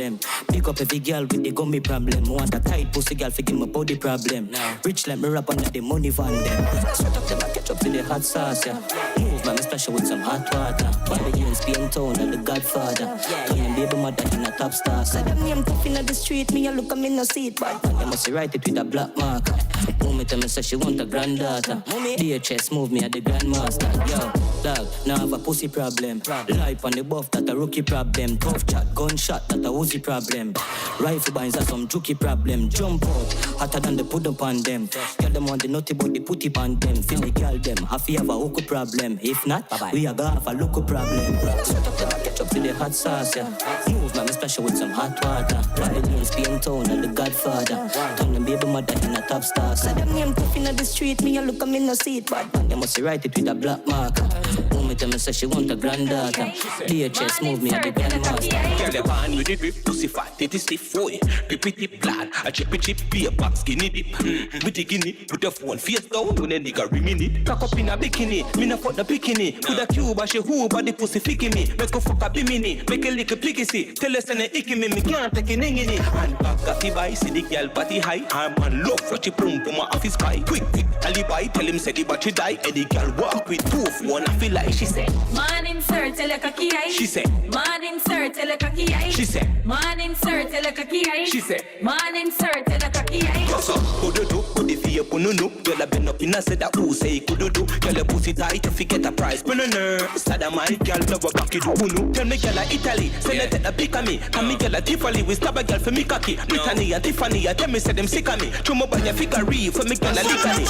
problem. Pick up every girl with the gummy problem. Want a tight pussy girl for give me body problem. Rich like me rap under the money van them. Sweat up them and catch up to the hot sauce, yeah. Move man, me splash with some hot water. Body in Spain town and the Godfather. Turn them baby mother in a top star. Say them name tough in the street, me a look at me no seat. But you must write it with a black marker. Mommy tell me say she want a granddaughter. DHS move me at the grandmaster. Yo, dog, now have a pussy problem. Life on the buff, that a rookie problem. Tough chat, gunshot, that a Uzi problem. Rifle binds are some jukey problem. Jump out, hotter than the put up on them. Girl them want the nutty but the putty on them. Feel the girl them, have you have a hook problem. If not, bye-bye. We are gonna have a look problem. Sweat up them and catch up to the hot sauce, yeah. Move man, me splash with some hot water. Body in Spain town and the Godfather. Turn them baby mother in a top star. Say them name tough in the street, me a look at me no seat. But man, you must write it with a black marker. Mommy tell me say she want a granddaughter. DHS move me at the grandmaster. Girl, the pan with the drip, pussy fat, it is stiff, boy. Grip it, glad, a chippy chip, be a back skinny dip. We digging it, put the phone face down, when a nigga rim it. Cock up in a bikini, me na fuck the bikini. Put a cube, she who, but the pussy ficking me. Make a fuck a bimini, make a lick a plicky. Tell us an icky me can't take it in it. And back at the buy, see the girl body high. I'm on low, flush pum for my office pie. Quick, alibi, tell him say the battery die. And the girl walk with 2 phone, I feel like she said. Morning sir, tell a kaki eye. She said. Morning sir, tell a kaki eye. She said. Morning sir, tell a kaki eye. She said. Morning sir, tell a kaki eye. What's up? Kududu, kudi fiye pununu. Girl, I been up in a said that who say kududu. Girl, pussy tight if you get a prize. Pununu. Sada my girl, love a back it unu. Tell me girl, Italy. Send it a pick of me. Come me girl, Tiffany. We stab a girl for me cocky. Brittany and Tiffany. I tell me say them sick of me. Chumo by your figure for me girl, lick of me.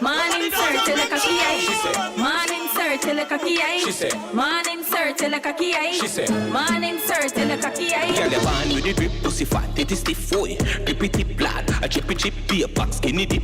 Morning sir, tell a kaki eye. She said. Morning sir, tell a kaki eye. She said. Morning sir, tell a kaki eye. She said. Morning sir, tell a kaki eye. Girl, the band with the drip, pussy fat, it is stiff, boy. Grip it, blood, a chippy chip, be a back skinny dip.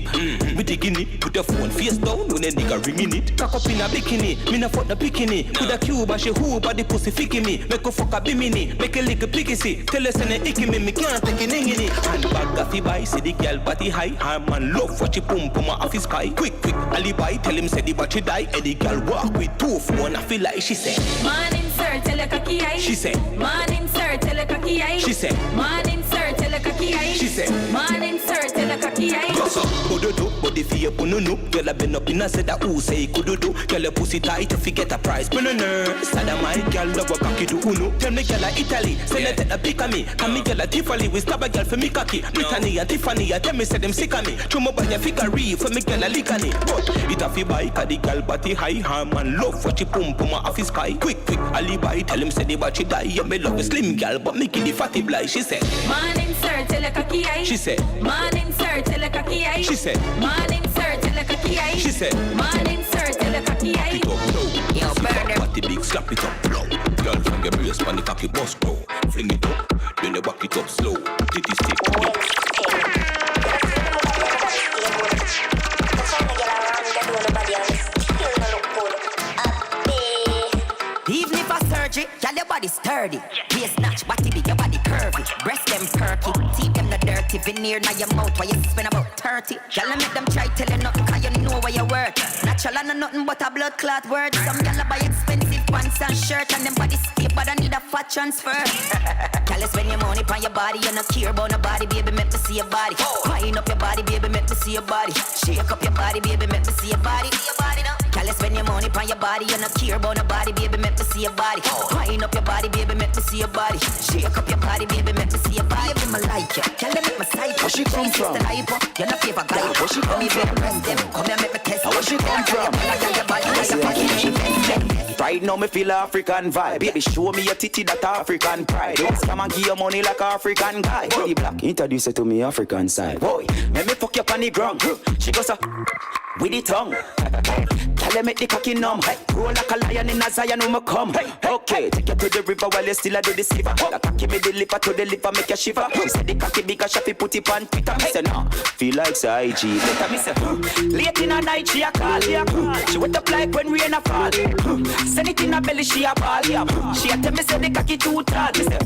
We digging it, put the phone face down, when a nigga ringing it. Cock up in a bikini, me na fuck the bikini. Put a cube, she who, but the pussy ficking me. Make a fuck a bimini, make a lick a plicky. Tell us an icky me can't take it in it. And back at the buy, see the girl body high. I'm on love, watch it pum my office pie. Quick, alibi, tell him say the battery die. And the girl walk with 2 phone, I feel like she said. Morning sir, tell a kaki eye. She said. Morning sir, tell a kaki eye. She said. Morning sir, tell a kaki eye. She said. Morning sir, tell a kaki eye. What's up? Kududu, body for your pununu. Girl, I been up in a said that who say kududu. Girl, your pussy tight if you get a prize. Pununu. Sada my girl, love a cocky do unu. Tell me girl, Italy. Send it a pick of me. Come me girl, Tiffany. We stab a girl for me cocky. Brittany and Tiffany. I tell me say them sick of me. Chumo by your figure for me girl, lick of me. But it a fi buy, cause the girl body high. Ham and love, watch it pum my office pie. Quick, alibi, tell him say the battery die. Yeah, me love a slim girl, but me kill the fatty blind. She said. Morning sir, tell a kaki eye. She said. Morning sir, tell a kaki eye. She said. Morning sir, tell a kaki eye. She said. Morning sir, tell a kaki eye. It up low. Yo, burn them. Party big, slap it up low. Girl from your brace, pan the cocky boss grow. Fling it up, then you back it up slow. Titty stick. Even if I surgery, girl, your body sturdy. Be a snatch, body big, your body curvy. Breast them perky, teeth them not dirty. Veneer now your mouth, while you spend about 30. Girl, I make them try tell you nothing, cause you know where you work. Natural and nothing but a blood clot word. Some girl buy expensive pants and shirt, and them body stiff, but I need a fat transfer. Girl, spend your money on your body, you not care about nobody, baby, make me see your body. Wind up your body, baby, make me see your body. Shake up your body, baby, make me see your body. See your body now. Girl, spend your money on your body, you not care about nobody, baby, make me see your body. Wind up your body, baby, make me see your body. Shake up your body, baby, make me see your body. Baby, me like you. Girl, make me sight. Where she come from? You're not favorite guy. Where she come from? Press them. Come here, make me test. Where she come from? Right now me feel African vibe. Baby, show me your titty, that African pride. Don't scam and give your money like African guy. Boy, black, introduce her to me African side. Boy, make me fuck you up on the ground. She goes with the tongue. Tell her make the cocky numb. Roll like a lion in a Zion, no more come. Okay, take you to the river while you still a do the sliver. The cocky me deliver to the liver, make you shiver. She said the cocky big as shafi put it on Twitter. Me say no, feel like say IG. Later me say, late in the night she a call. She wet up like when rain a fall. Send it in her belly, she a ball. She a tell me say the cocky too tall. Me say,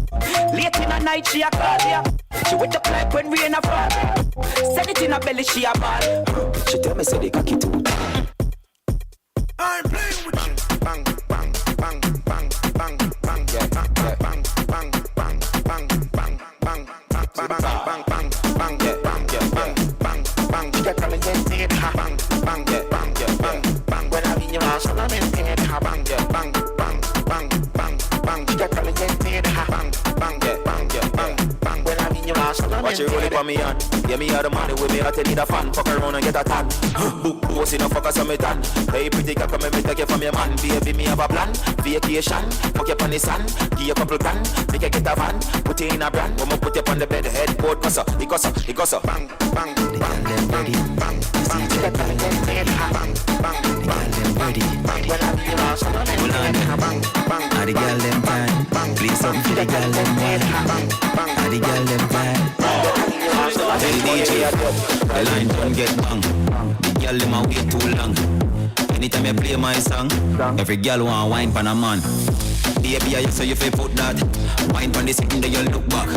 late in the night she a call. She wet up like when rain a fall. Send it in her belly, she a ball. She tell me say the cocky too tall. I'm playing with you. Bang, bang, bang, bang, bang, bang, bang, bang, bang, bang, bang, bang, bang. Watch you roll it on me hand. Yeah, me are the money with me, I need a fan. Fuck around and get a tan. Book post in a fuckers on me tan. Hey, pretty cat, come and take it from your man. Baby, me have a plan. Vacation, fuck you on the sun. Give you a couple grand, make you get a van. Put you in a brand, when we put you on the bed. Headboard, gossa, it gossa, it gossa. Bang, bang, bang, bang, bang, bang. The girl them ready. Bang, bang, bang, ready. When I feel awesome, hold on then. Are the girl them fine? Please something for the girl them wine. Are the girl them fine? Tell DJ, the line don't get bang. The girl them a wait too long. Anytime I play my song, every girl want wine pan a man. Baby, I say you fi put that wine pan the sitting there, you look back.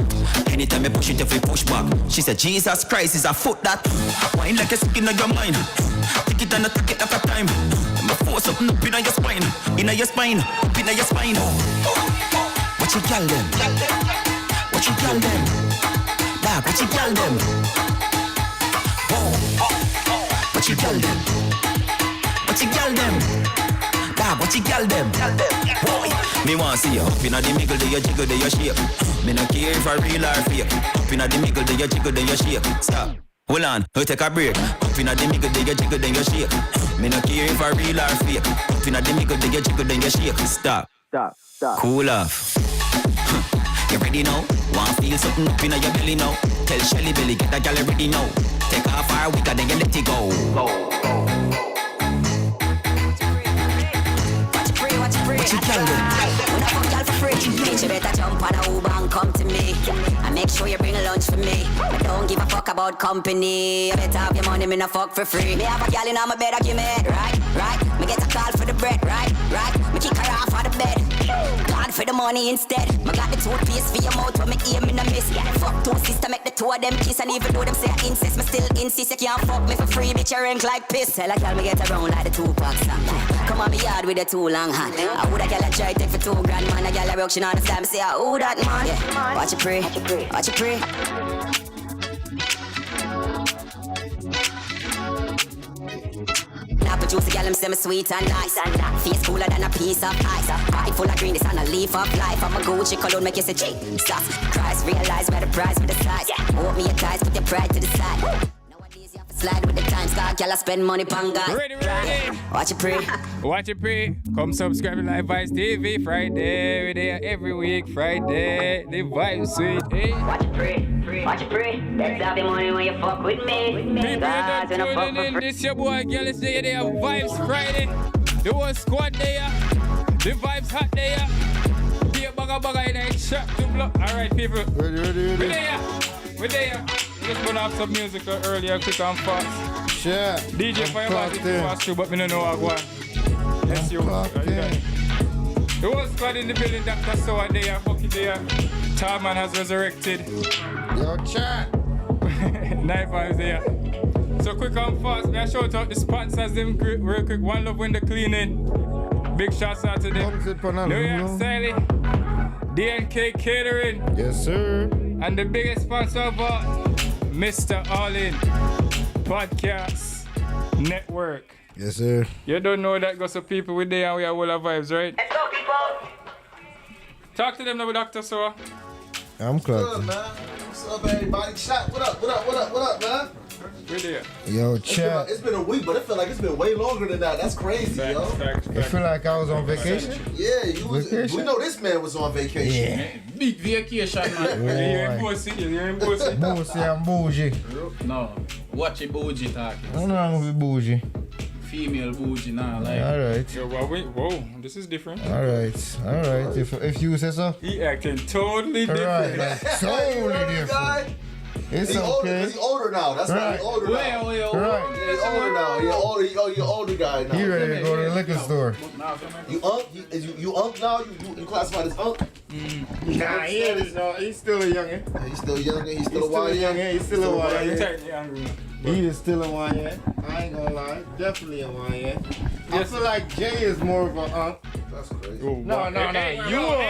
Anytime I push it, you fi push back. She said, Jesus Christ is a foot that wine like a skin on your mind. Take it and take it like a time. I'ma force something up in your spine, in your spine, up in your spine. What you call them? What you call them? Dog, what you call them? What you call them? What you call them? Dog, what you call them? Boy, me want see you up inna the middle, do you jiggle, do you shake? Me no care if I real or fake. Up inna the middle, do you jiggle, do you shake? Stop. Hold on, we'll take a break. Up inna the middle, do you jiggle, do you shake? Me no care if I real or fake. Up inna the middle, do you jiggle, do you shake? Stop. Cool off. You ready now? Want feel something up inna your belly now? Tell Shelly Belly get a gal ready now. Take off our weaker, then you let it go. What you call them? When I fuck y'all for free, bitch, you better jump on a Uber and come to me. And make sure you bring a lunch for me. But don't give a fuck about company. You better have your money, me no fuck for free. Me have a gal in on my bed, I give me head, right. Me get a call for the bread, right. Me kick her off of the bed. God for the money instead. Me got the toothpaste for your mouth when me aim in a miss. Fuck two sister, make the two of them kiss. And even though them say I incest, me still insist. You can't fuck me for free, bitch, you rank like piss. Tell a gal me get around like the Tupac song. Come on me yard with a too long hand. I would a gal a try take for 2 grand, man. A gal a rock, she know the slam. Say, who that man? Yeah. Watch it pray, watch it pray. Now produce a gal, them say me sweet and nice. Face cooler than a piece of ice. Pocket full of green, this on a leaf of life. I'm a Gucci cologne, make you say Jesus Christ. Realize where the prize with the size. Hold me your ties, put your pride to the side. Nowadays you have to slide with the times. Cause gal I spend money pon guys. Ready. Watch it pray. Watch it pray. Come subscribe to Livevybz TV. Friday, we there every week. Friday, the vibe sweet. Hey. Watch it pray. Watch it pray. Let's have the money when you fuck with me. People that tuning in, this your boy girl is there. They have Vibes Friday. The whole squad there. The Vibes hot there. Be a bugger in a shot to block. Alright, people. Ready. We there. Just put off some music earlier, quick and fast. Sure. DJ Fireball is fast too, but me don't know how to go on. Yes, you. The whole squad in the building, Dr. Soa there, Bucky there. Tarman has resurrected. Yo, chat. Night Vibes there. So quick and fast, may I shout out the sponsors them real quick. One Love Window Cleaning. Big shouts out to them. New York Styling. DNK Catering. Yes, sir. And the biggest sponsor of all, Mr. All In Podcast Network. Yes, sir. You don't know that goes to people with there and we are all our vibes, right? Let's go, people. Talk to them now, Dr. Soa. I'm clocking. What's up, man? What's up, everybody? Shot, what up, man? We're there. Yo, chat. It's been a week, but it feel like it's been way longer than that. That's crazy, yo. I feel like I was on vacation. Yeah, you was. Vacation? We know this man was on vacation. Yeah. Big vacation, man. You're in Bossy. Bougie, I'm bougie. No, watch a bougie talking. I'm not with bougie. Female bougie, nah, like. Alright. Yo, well, wait, whoa, this is different. Alright. If you say so. He acting totally different. Alright, totally different. It's okay. He's older now. That's why he's older now. Right. He's older now. You're older guy now. He ready to go to the liquor store. You unk now? You classified as unk? Nah, he is no. He's still a youngin'. Yeah, he's still young. He's still a youngin'. He's still a YN. Technically angry. He is still a YN. I ain't gonna lie. Definitely a YN. I feel like Jay is more of a unk. That's crazy. No. You are.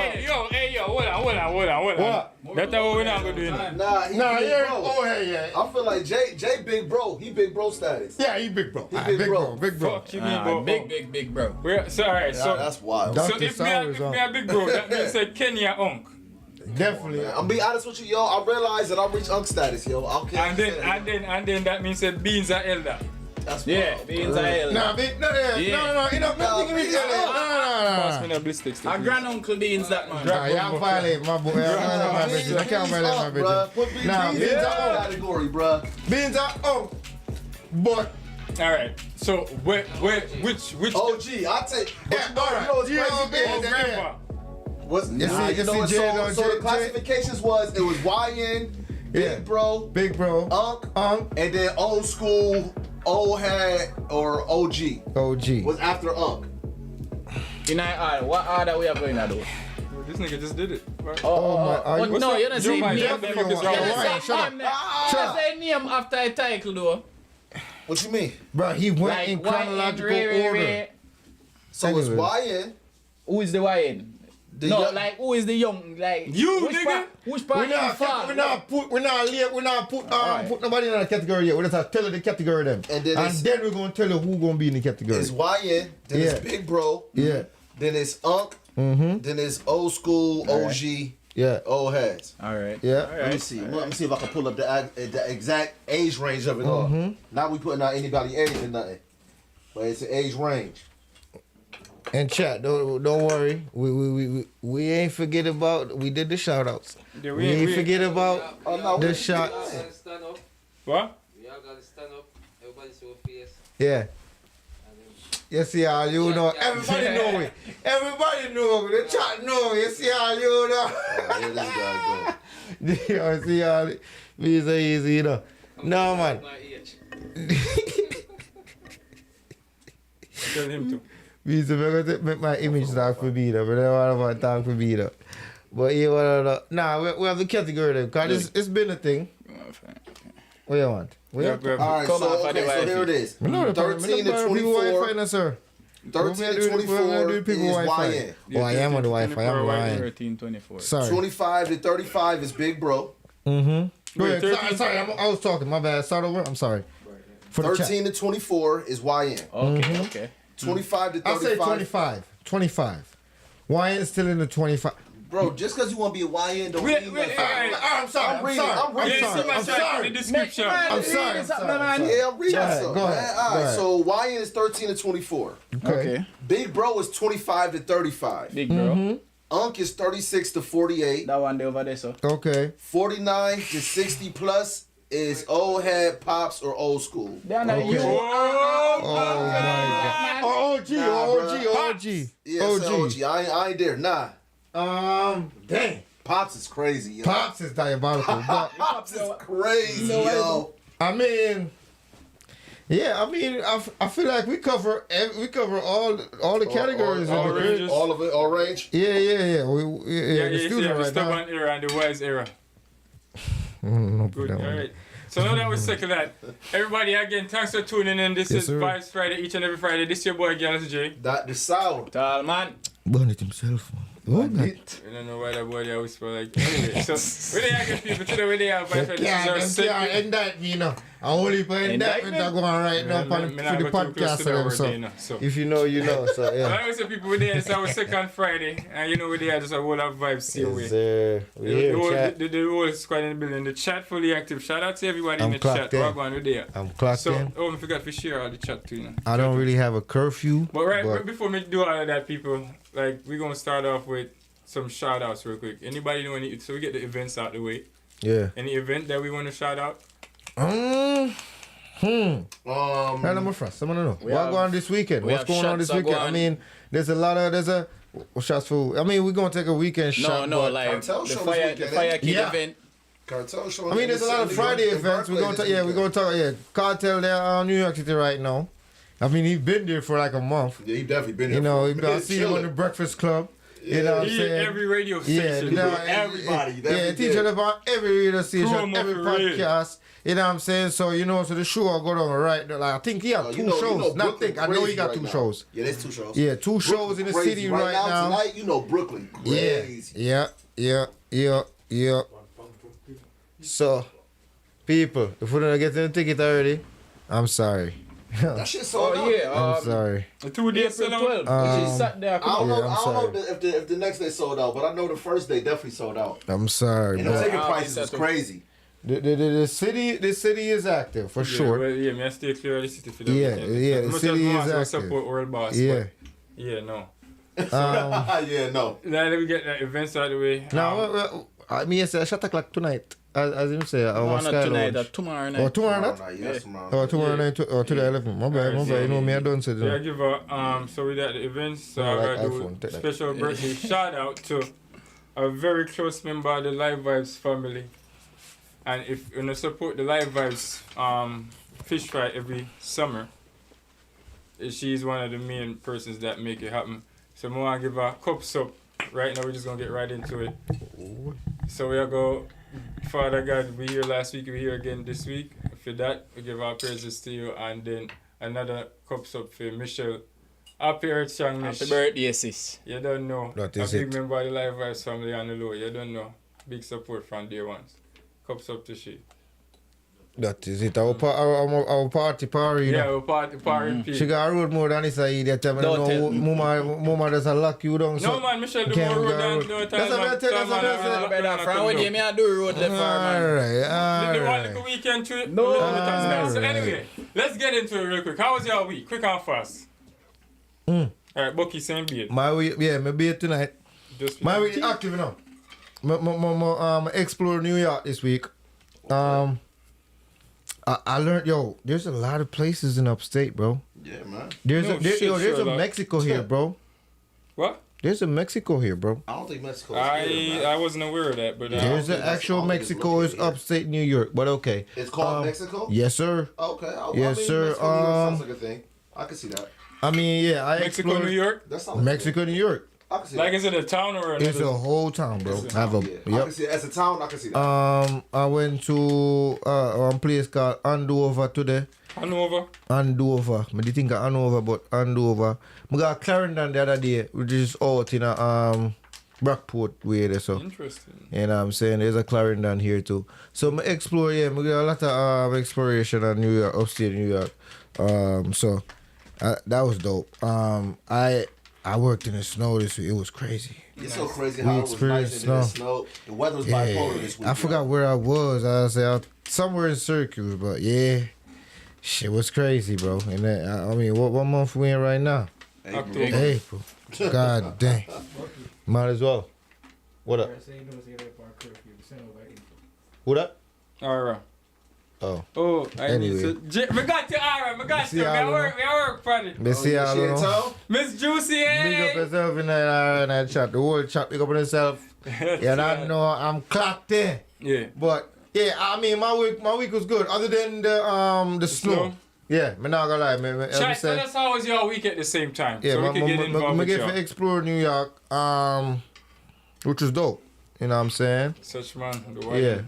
Hey, hold on. What? That's what we're not gonna do. Nah, he Nah, big you're. bro. Oh, hey. I feel like Jay big bro. He big bro status. Yeah, he big bro. He big bro. Big bro. Fuck you mean, bro? Big bro. So alright, so That's wild. so Dr. if me a big bro, that means say Kenya unk. Definitely. I'm being honest with you, yo. I realize that I reached Unk status, yo. Okay. And then that means that Beans are elder. That's Beans are elder. No, Pass me the blistick. Our granduncle Beans that man. Y'all violate my boy. I can't violate my bitch. Put Beans Beans in are category, bruh. Beans are but. All right. So which OG, I take. Yeah, all right. You know what's crazy? grandpa? Was You see, you know what? So Jay, the classifications was it was YN, Big Bro, Unk, and then old school, old head or OG. OG was after Unk. In our what order we are going to do? This nigga just did it. Right? No, you're not saying name. You're Shut not saying name after a title though. What you mean? Bro, he went in chronological order. So it's YN. Who is the YN? Like who is the young? Like you, which nigga. Which part? We're not put nobody in a category yet. We just tell you the category them, and then we're gonna tell you who gonna be in the category. It's YN. Then it's Big Bro. Yeah. Then it's Unk. Then it's old school, OG. Yeah. Old heads. All right. Yeah. All right. Let me see. Let me see if I can pull up the exact age range of it all. Not we putting out anybody age or nothing, but it's an age range. And chat, don't worry. We ain't forget about. We did the shout outs. Yeah, we ain't forget about the shot. Stand up. What? We all gotta stand up. Everybody show face. Yeah. You see how you know. Everybody know it. Everybody know it. The chat know it. You see how you know. Yeah, this guy go. You see how me so easy, you know. No, man. Tell him to. Me so I'm gonna make my image talk for me, though. But I don't want to talk for me, though. But you want to nah, we have the category, though. Because it's been a thing. What you want? All right, so here it is. 13 to 24. 13 to 24 is YN. Oh, I am on the Wi-Fi. I'm lying. 13, 24. Sorry. 25 to 35 is Big Bro. Go ahead. Sorry, I was talking. My bad. Start over. I'm sorry. 13 to 24 is YN. Okay. 25 to 35. I'll say 25. 25. YN is still in the 25. Bro, just because you want to be a YN don't mean I'm sorry. I'm reading myself. Go ahead. All right, so YN is 13 to 24. Okay. Big Bro is 25 to 35. Big Bro. Unk is 36 to 48. That one over there, so. Okay. 49 to 60 plus is old head, pops, or old school. Oh my God. OG. Yeah, OG. I ain't there. Nah. Dang. Pops is crazy, yo. Pops is diabolical. Pops is crazy, yo. I mean, yeah. I mean, I feel like we cover all the categories. All of it, all range. Yeah. The studio the right stubborn now. era and the wise era. Good. All right. So now that we second that, everybody again, thanks for tuning in. This is Vibes Friday, each and every Friday. This is your boy Gallus J. Dr. Sour. Tall man. Burn it himself. Oh, God. I don't know why that boy there whisper like. Anyway, so we there again, people. Today we there Vibes Friday. This is our second. Indict me, you know. I only for indictment that go on right now for the podcast of them. So if you know, you know. So yeah. Like I said, people, we there. It's our second Friday, and you know we there just a whole of vibes. See away. The whole squad in the building. The chat fully active. Shout out to everybody in the chat. We're there. I'm clocked in. So I forgot to share all the chat too. You know. I don't really have a curfew. But before we do all of that, people, like we're gonna start off with some shout outs real quick. Anybody know any? So we get the events out the way. Yeah. Any event that we want to shout out? Right, I'm first. I want to know. What's going on this weekend? What's going on this weekend? I mean, there's a shots for. I mean, we're gonna take a weekend shot. No, like the Fire Kid event. Cartel show. I mean, there's a lot of Friday events. We're gonna talk. Cartel there on New York City right now. I mean, he's been there for like a month. Yeah, he definitely been there. You know, I see him on the Breakfast Club. You know what I'm saying? Every radio station. Everybody. Teaching about every radio station, every podcast. You know what I'm saying? So, you know, so the show will go down right. Like, I think he has two shows. I know he got two shows. Yeah, there's 2 shows. Yeah, 2 shows in the city right now. Tonight, you know, Brooklyn. Crazy. Yeah. So, people, if we don't get the ticket already, I'm sorry. That shit sold out. I'm sorry. The 2 days April sold out. 12th, which is Saturday. I don't know. I'm I don't sorry. know if the next day sold out, but I know the first day definitely sold out. I'm sorry, And the bro. ticket prices was crazy. The city is active for sure. Well, yeah, me I stay clear of the city for that Yeah, weekend. yeah, As the much city as is I active. support World Boss. Yeah. but yeah, no. Yeah, no. Now let me get the events out of the way. Now, I mean, it's a shot o'clock tonight, as him say. No, not tonight, tomorrow night. Oh, tomorrow night? Yes, tomorrow. Oh, tomorrow night or to the 11th. My bad. You know me, I don't say Yeah, I that. give a so we at the events. So I I like gotta iPhone, do take that. special birthday shout out to a very close member of the Livevybz family. And if you wanna support the Livevybz fish fry every summer, she's one of the main persons that make it happen. So I wanna give her cups up. Right now we're just gonna get right into it. So we'll go, Father God, we here last week, we here again this week. For that, we give our praises to you, and then another cups up for Michelle. Happy Earth Strong, Mish. Happy birthday, sis. You don't know. That A is big it. member of the Livevybz family on the low. You don't know. Big support from day ones. Cups up to she. That is it. Our party. Yeah, we're party. She got a road more than this idiot. I know Mama does a lock you down. No man, Michelle do more road than no time. That's what I tell you. Better from what you may do road left far, man. The one Alright. little weekend trip. No. So anyway, let's get into it real quick. How was your week? Quick and fast. Alright, Bucky, same beat. My week, yeah, my beat tonight. Just My week active now. Explore New York this week. I learned, there's a lot of places in upstate, bro. Yeah, man. There's shit, there's a Sherlock. Mexico here, bro. What? There's a Mexico here, bro. I don't think Mexico is here, man. I wasn't aware of that, but There's an actual Mexico is upstate New York, but okay. It's called Mexico? Yes, sir. Okay. Yes, sir. Mexico, New York sounds like a thing. I can see that. I mean, yeah, I Mexico, explored New York. That sounds like Mexico, New York. I can see Like, that. is it a town or another? It's a whole town, bro. I have a Yeah, I can see it. As a town, I can see that. I went to one place called Andover today. Hanover. Andover. I didn't think of Hanover, but Andover. I got Clarendon the other day, which is out in a Brockport way there, so. Interesting. You know what I'm saying? There's a Clarendon here too. So I explore, I got a lot of exploration in New York, upstate New York. So that was dope. I worked in the snow this week. It was crazy. It's so crazy We how it was experienced nice and then it snowed. The weather was bipolar this week. I forgot where I was. I was somewhere in Syracuse, but yeah, shit was crazy, bro. And then, I mean, what month we in right now? April. God dang. Might as well. What up? What up? Alright. Oh. Oh, Anyway. We got you, alright. We got you. We work, buddy. Let's see how long. Miss Juicy, Big up hey! yourself in that chat. The whole chat, big up on yourself. Yeah, I know I'm clocked in. Yeah. But yeah, I mean my week was good. Other than the snow. Yeah, I'm not gonna lie, man. Chat, tell us how was your week at the same time. Yeah, so we can get involved I with get y'all. to explore New York, which was dope. You know what I'm saying? Such man, the white. Yeah.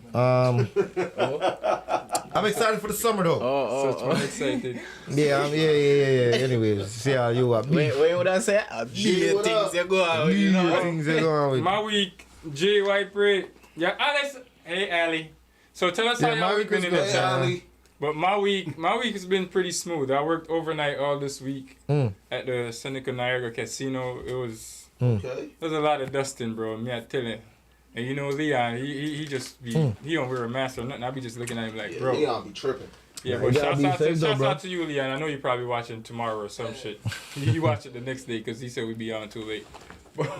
I'm excited for the summer though. Such man excited. Yeah, yeah. Anyways, see how you are. Wait, what I say? Things you go out, you know. Things are going with. My week, J White Parade. Yeah, Alice. Hey, Ali. So tell us how my your week week been was in good. the chat. But my week has been pretty smooth. I worked overnight all this week at the Seneca Niagara Casino. It was there's a lot of dusting, bro. Me, I tell you. And you know Leon, he just be he don't wear a mask or nothing. I be just looking at him like, bro. Leon be tripping. Yeah, but shouts out to you, Leon. I know you're probably watching tomorrow or some shit. You watch it the next day because he said we'd be on too late.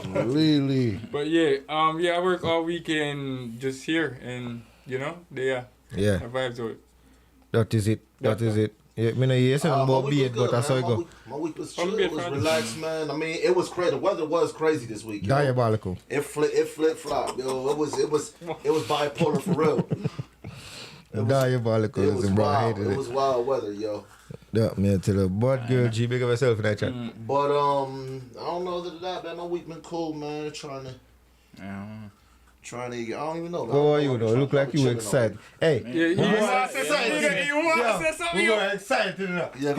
Really? But yeah, I work all weekend just here, and you know, my vibes are. That is it. Yeah, me no hear something about beard, but that's how it go. My week was chill. It was relaxed, man. I mean, it was crazy. The weather was crazy this week. Diabolical. It flip flop, yo. It was bipolar for real. Diabolical, it was bro. wild. I hated It was wild weather, yo. Yeah, man, tell her, but girl, G, big of herself in that chat. But I don't know other than that, man. My week been cool, man. Trying to. I don't even know. What are you though? Look like you excited. Hey, you want to say something? You want to say something? You are excited enough. Yeah,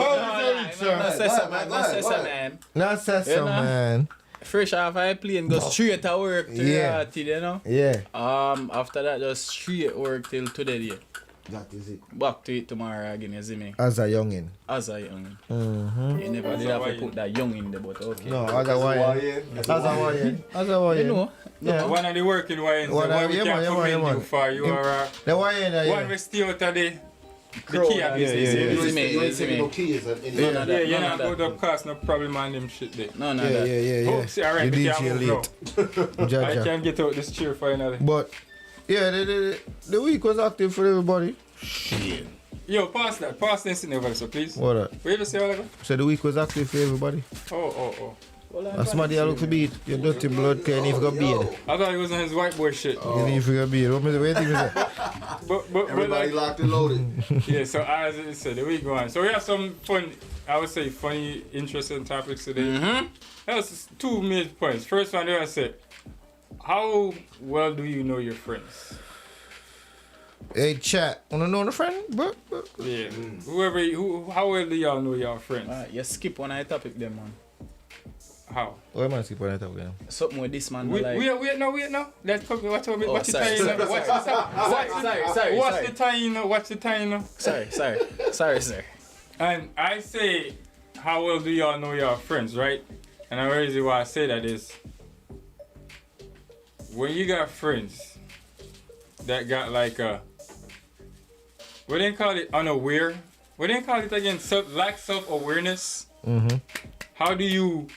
Not say something, man. Fresh off I plane, go straight to work till you know. Yeah. After that, just straight work till today. Yeah. That is it. Back to it tomorrow again, you see me? As a youngin. As a youngin. Mm-hmm. You never did have to put that young in there, but okay. No, as a YN. As a YN. You know? Yeah. One of the working YNs. One One of- we yeah, can't man, yeah, commend man. you for. You are The YN, one we stay out of the key Yeah, business. yeah. You You ain't see taking me? no keys at any None of that. You're None not of good that. up cost, no problem on them shit there. None of Yeah, that. yeah. Oh, see, alright, The we can't DJ move late. now. I Jaja. can't get out this chair finally. But, yeah, the week was active for everybody. Yo, pass that. Pass this in over, so please. What up? Wait to say all of it. So the week was active for everybody. Oh. That's somebody I look for beat. Your dirty blood can't even go beard. I thought he was on his white boy shit. You can't even go beard. What do you think? But Everybody like, locked and loaded. yeah, so as I said, the week going. So we have some fun, I would say funny, interesting topics today. Mm-hmm. That was two main points. First one, I said, how well do you know your friends? Hey, chat. Wanna know the friend? Yeah. How well do y'all know your friends? You skip one of the topic then, man. How? Why am I skip on that again? Something with this man. Wait now. Let's come. What's the time? Sorry. What's the time? What's the time? Sorry, sir. And I say, how well do y'all know your friends, right? And the reason why I say that is, when you got friends that got like a, what they call it, unaware? What they call it again? Lack self-awareness. Mm-hmm. How do you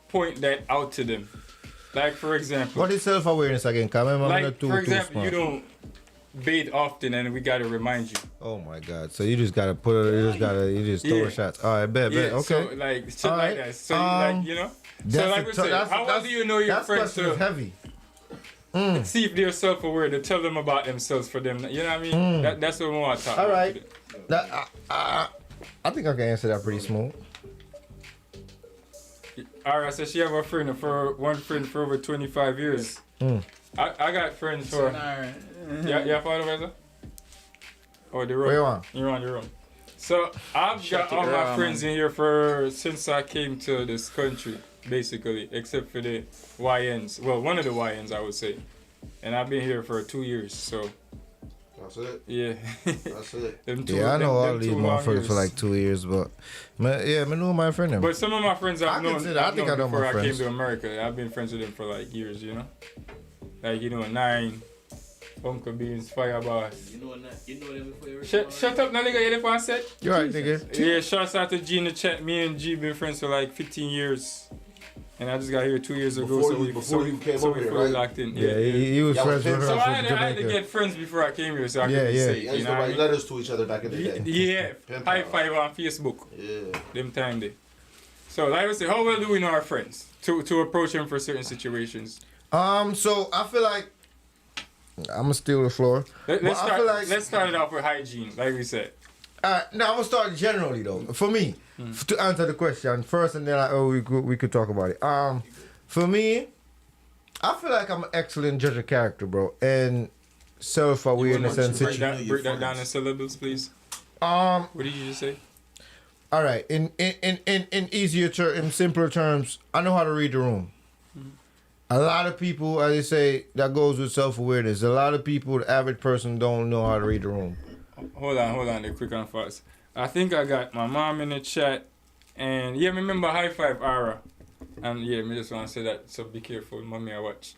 point that out to them? Like, for example. What is self-awareness again? Cause I'm like, not too, for too example, smart. you don't bathe often and we gotta remind you. Oh my God! So you just gotta you just throw Yeah. shots. All right, bet. Okay. So like shit All like right. that. So like, you know. So like we said, how well do you know your friends question is heavy. see if they're self-aware to tell them about themselves for them? You know what I mean? That's what we want to talk All about. right. I think I can answer that pretty smooth. Alright, so she have one friend for over 25 years. I got friends for. Yeah, follow Vybezz? Oh, the room. Where you want? You're on the room. So I've got all my friends in here since I came to this country, basically, except for the YNs. Well, one of the YNs, I would say. And I've been here for 2 years, so. That's it. Yeah. That's it. I know all these motherfuckers for like 2 years, but I know my friend them. But some of my friends I've known before my I came friends. to America. I've been friends with them for like years, you know? Like, Nine, Uncle Beans, Fireboss. You know them before you Shut up, now nigga, you the one said? You right, nigga. Yeah, shouts out to G in the chat. Me and G been friends for like 15 years. And I just got here 2 years ago, Before you came over here, fully right? locked in. Yeah, he was friends with So her I from had to Jamaica. get friends before I came here so I could be Yeah. safe. Yeah, I You used know to what I write mean? letters to each other back in the day. Yeah, Pen high pal. five on Facebook. Yeah. Them time there. So like I say, how well do we know our friends to approach them for certain situations? So I feel like I'm gonna steal the floor. Let's I feel like let's start it off with hygiene, like we said. now I'm gonna start generally though. For me, to answer the question first, and then we could talk about it. For me, I feel like I'm an excellent judge of character, bro, and self-awareness and break situation. that down in syllables, please. What did you just say? All right, in in simpler terms, I know how to read the room. A lot of people, as they say, that goes with self-awareness. A lot of people, the average person, don't know how to read the room. Hold on, there, quick and fast. I think I got my mom in the chat, and yeah, remember high five Ara, and yeah, me just want to say that. So be careful, mommy, I watch.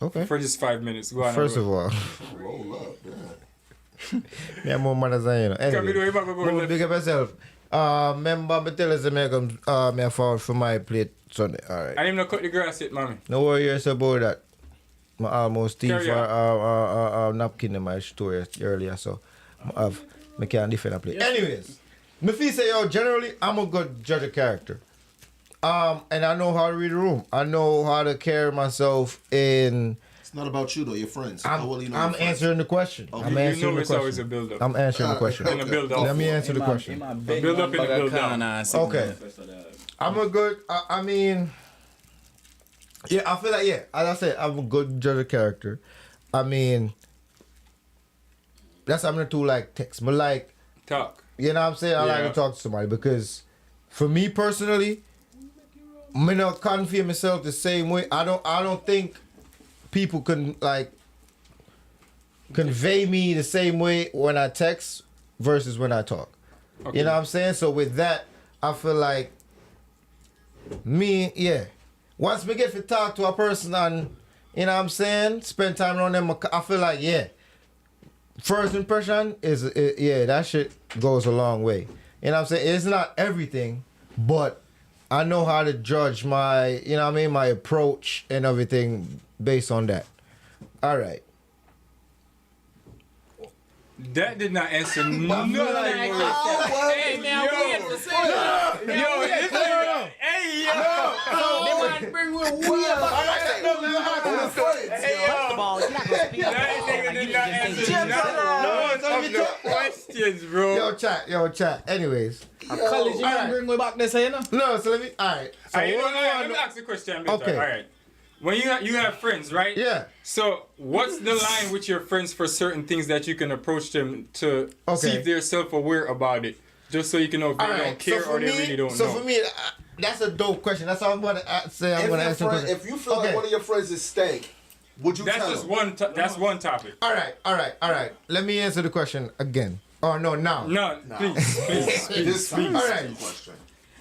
Okay. For just 5 minutes. Go on. First of all, Roll up, yeah. me have more manners than you know. Come Anyway, here, you back, go left. big up yourself. Remember, me tell us to make me a fall for my plate Sunday. All right. I didn't even cut the grass yet, mommy. No worry about that. I almost thief Carry a napkin in my store earlier, so I can't defend a plate. Yeah. Anyways, me feel say, yo, generally, I'm a good judge of character. And I know how to read the room. I know how to carry myself in... It's not about you, though. Your friends. I'm answering the question. Okay. I'm answering the it's question. always a build-up. I'm answering the question. In a build-up. Let me answer the question. Build up and build down. Okay. I'm a good... I mean... Yeah, I feel like, yeah, as I said, I'm a good judge of character. I mean... That's I'm gonna do like text. But like... Talk. You know what I'm saying? I like Yeah. to talk to somebody because for me personally, I not confident myself the same way. I don't think people can like convey me the same way when I text versus when I talk. Okay. You know what I'm saying? So with that, I feel like once we get to talk to a person and, you know what I'm saying, spend time around them, I feel like, first impression is, that shit goes a long way. You know what I'm saying? It's not everything, but I know how to judge my, you know what I mean, my approach and everything based on that. All right. That did not answer none of the words. Hey, man, wait to say that. Hey, yo. They want to bring with way That nigga did not answer none of the questions, bro. Yo, chat. Anyways. College, you want to bring me back this, you know? No, so let me, all right. So let me ask the question. Okay. All right. When you have friends, right? Yeah. So what's the line with your friends for certain things that you can approach them to see if they're self-aware about it? Just so you can know if they don't care or they really don't know. So for me, that's a dope question. That's all I'm going to say. I'm going to answer the question. If you feel like one of your friends is stank, would you tell them? That's one topic. All right. Let me answer the question again. Oh, no, now. No, please. All right.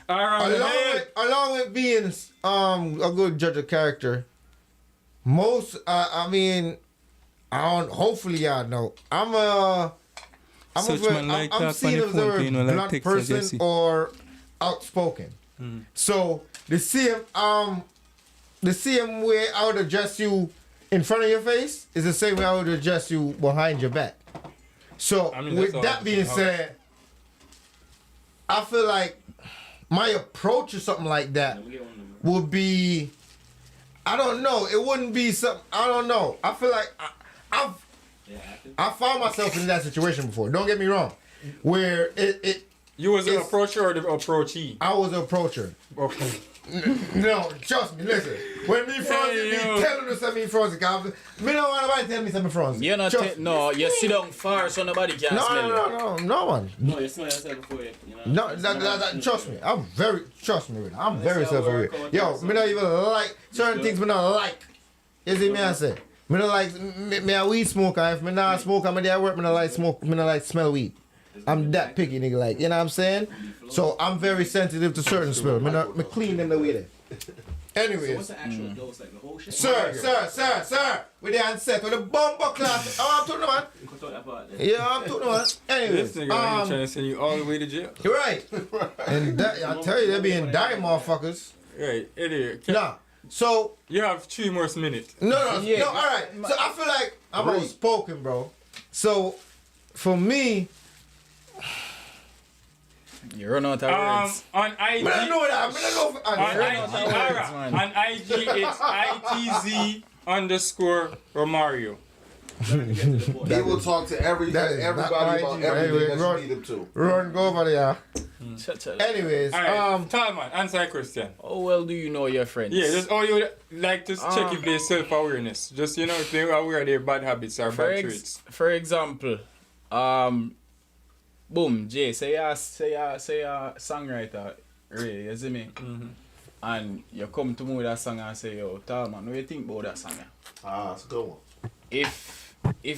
All right. Along with being a good judge of character, hopefully y'all know, I'm seen as a blunt person or outspoken. So the same way I would address you in front of your face is the same way I would address you behind your back. So with that being said, I feel like my approach or something like that would be, I don't know. It wouldn't be something, I don't know. I feel like I found myself in that situation before. Don't get me wrong. Where you was an approacher or the approachee? I was an approacher. Okay. No, trust me, listen. When me Francis be telling us something Francis, me don't want nobody tell me something Francis. You're not, you sit down far so nobody can smell you. No one. No, you smell yourself before you know. No, trust me. I'm very self-aware. Yo, me not even like certain things me not like. You see me I say? Me not like, me a weed smoker. If me not smoke, I'm there at work, me not like smoke, me not like smell weed. I'm that picky, nigga, like, you know what I'm saying? So I'm very sensitive to certain smells. Me clean them the way there. Anyways. So what's the actual dose, like the whole shit? Sir. With the handset, with the bumper class. Oh, I'm talking about. You can talk that part. Yeah, I'm talking about. Anyways. This nigga ain't trying to send you all the way to jail. You're right. And that, I tell you, they be in dying motherfuckers. Right, idiot. Nah. So. You have 3 more minutes. No, alright. So I feel like I'm outspoken, bro. So, for me. You run out of words. On IG. I know that. On IG, it's ITZ_Romario. He will talk to everybody about everything that you need him to. Run, go over there. Anyways, Talman, answer that question. How well do you know your friends? Yeah, just all you like to check if they're self-awareness. Just, you know, if they're aware of their bad habits or bad traits. For example, boom, Jay, say a songwriter, Ray, you see me? Mm-hmm. And you come to me with that song and say, yo, Talman, what do you think about that song? That's a good one. If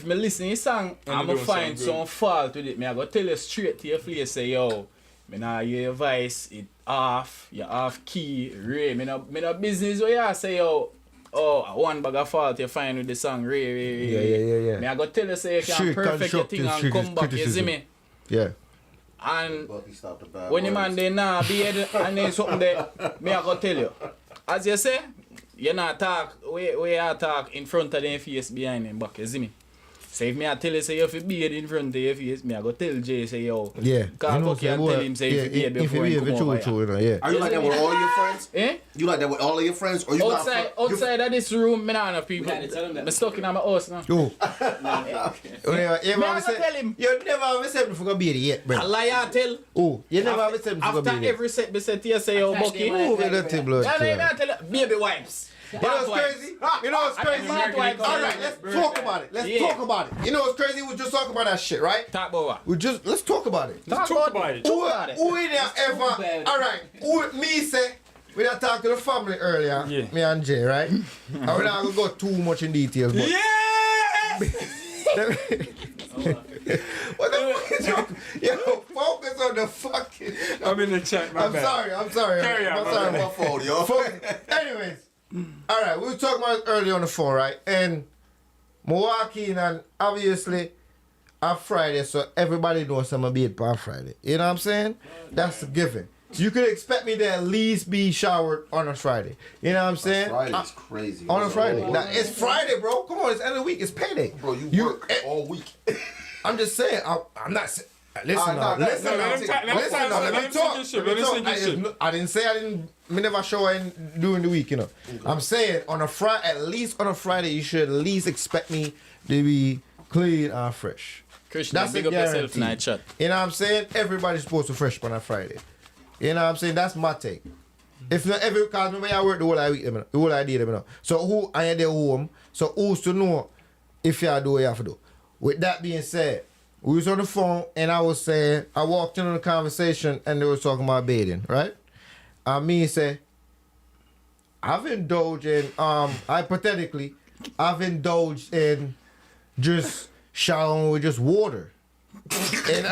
me listen to the song, I'm going to find some fault with it. I go tell you straight to your face, say, yo, me nah hear your voice, it off, you off key, Ray. Me no business where you say, yo, one bag of fault you find with the song, Ray. Yeah. Me I go tell you, say, you can perfect your thing and come back, you see me? Yeah. And when the man they nah beard and then something there, me I go tell you. As you say, you not talk, we are talk in front of them face, behind them back, you see me? So if me I tell you, say, you have to beard in front of your face, me I go tell Jay, say, yo, can't fuck you and tell him, say, if you beard before you come over. Are you like that with all of your friends? You like that with all of your friends? Or you outside of this room, me not have people. I'm stuck in my house now. You never tell him. You never have said before go beard yet, bro. A liar tell. Oh, you never have said before go beard. After every set, me say to you, say, yo, Bucky. Oh, that blood. I tell you, baby wipes. You know what's crazy? Alright, let's talk about it. You know what's crazy? We just talk about that shit, right? Talk about what? Let's talk about it. Talk about it. Who in there ever? Alright, me say, we done talk to the family earlier, me and Jay, right? And we're not gonna go too much in details, but. Yes! What the fuck is wrong? Yo, focus on the fucking. I'm in the chat, my bad. I'm sorry. Carry on, I'm my sorry. bad. My fault, yo. Anyways, all right, we were talking about it earlier on the phone, right? And Milwaukee, and obviously, on Friday, so everybody knows I'm gonna be it on Friday. You know what I'm saying? That's a given. You could expect me to at least be showered on a Friday. You know what I'm saying? Friday's crazy. On a Friday. Now, it's Friday, bro. Come on, it's end of the week. It's payday. Bro, you work all week. I'm just saying. I'm not. Listen, Nah, listen. let him talk. I didn't say I didn't. Me never shower during the week, you know. I'm saying on a Friday, at least on a Friday, you should at least expect me to be clean and fresh. Christian, That's big a up yourself guarantee. tonight, chat. You know what I'm saying? Everybody's supposed to fresh on a Friday. You know what I'm saying? That's my take. If not every, cause me I work the whole I week, the whole idea, you know. So who I am there home? So who's to know if you do what you have to do? With that being said, we was on the phone and I was saying, I walked into the conversation and they were talking about bathing, right? Me say, I've indulged in, hypothetically, I've indulged in just showering with just water. And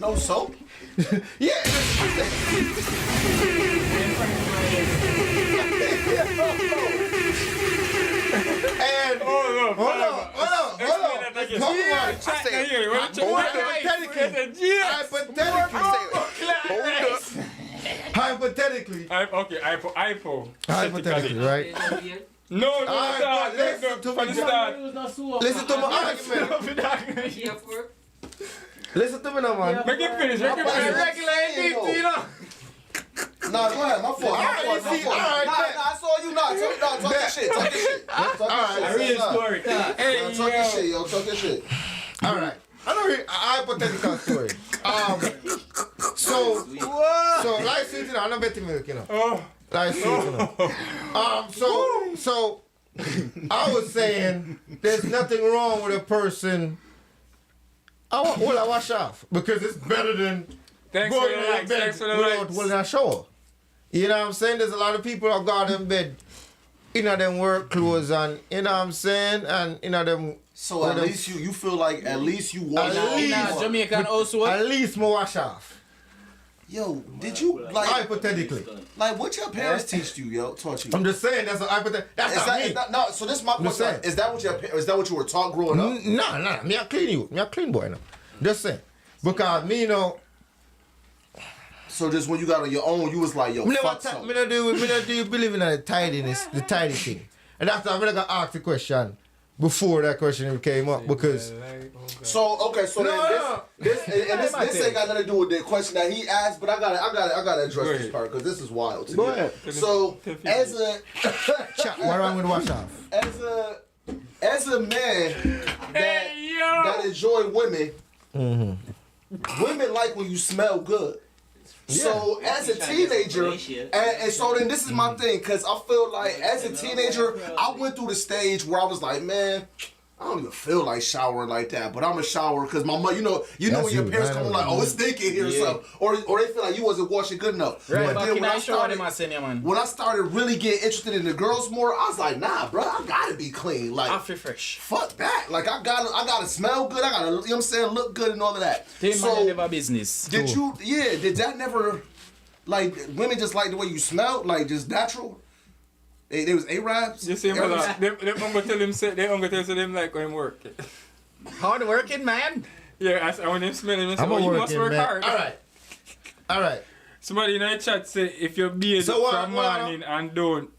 No soap? yeah. And hold on. Hypothetically. Hypothetically, right? No, listen to my Listen to my argument. Listen to me now, man. Make it finish. Nah, go ahead. My fault. Alright, My fault. see, alright, Nah, bet. I saw you. Talk your shit. Talk your shit, yo. Talk your shit. All right. I know a hypothetical story. So like sweet, I'm not betting milk, you know. Like sweet, you know. So I was saying there's nothing wrong with a person. I wash off because it's better than Thanks going for the in likes. bed Thanks for the without likes. holding a shower. You know what I'm saying? There's a lot of people that got in bed, them work clothes and you know what I'm saying, and them. So at least you feel like at least you wash off. Jamaican also. At least more wash off. Yo, did you like Hypothetically. like what your parents teach you, yo? Taught you? I'm just saying that's a hypothetical. That's not me. No, so this is my question. Is that what you were taught growing up? Nah. Me a clean you. Me a clean boy now. Just saying. Because me, you know. So just when you got on your own, you was like, yo, fuck something. Me not do believe in the tidiness, the tidy thing. And that's why I'm gonna ask the question before that question even came up because. So okay, so this ain't got nothing to do with the question that he asked, but I gotta address this part because this is wild to me. Go ahead. So as a what wrong with wash off? as a man that enjoy women, women like when you smell good. So as a teenager, and so then this is my thing, cause I feel like as a teenager, I went through the stage where I was like, man, I don't even feel like showering like that, but I'm a shower because my mother, you know when your parents come home like, oh, it's stinky here or something, or they feel like you wasn't washing good enough. Right, but then when I started really getting interested in the girls more, I was like, nah, bro, I gotta be clean. Like, I feel fresh. Fuck that. Like I gotta smell good. I gotta, you know what I'm saying, look good and all of that. So never business. Did that never, like, women just like the way you smell, like just natural? They was Arabs. You see, brother, they uncle tell him like when him work. Hard working man. Yeah, when him smell him, say, you must work hard. All right. Somebody in the chat say if you bathe from morning and don't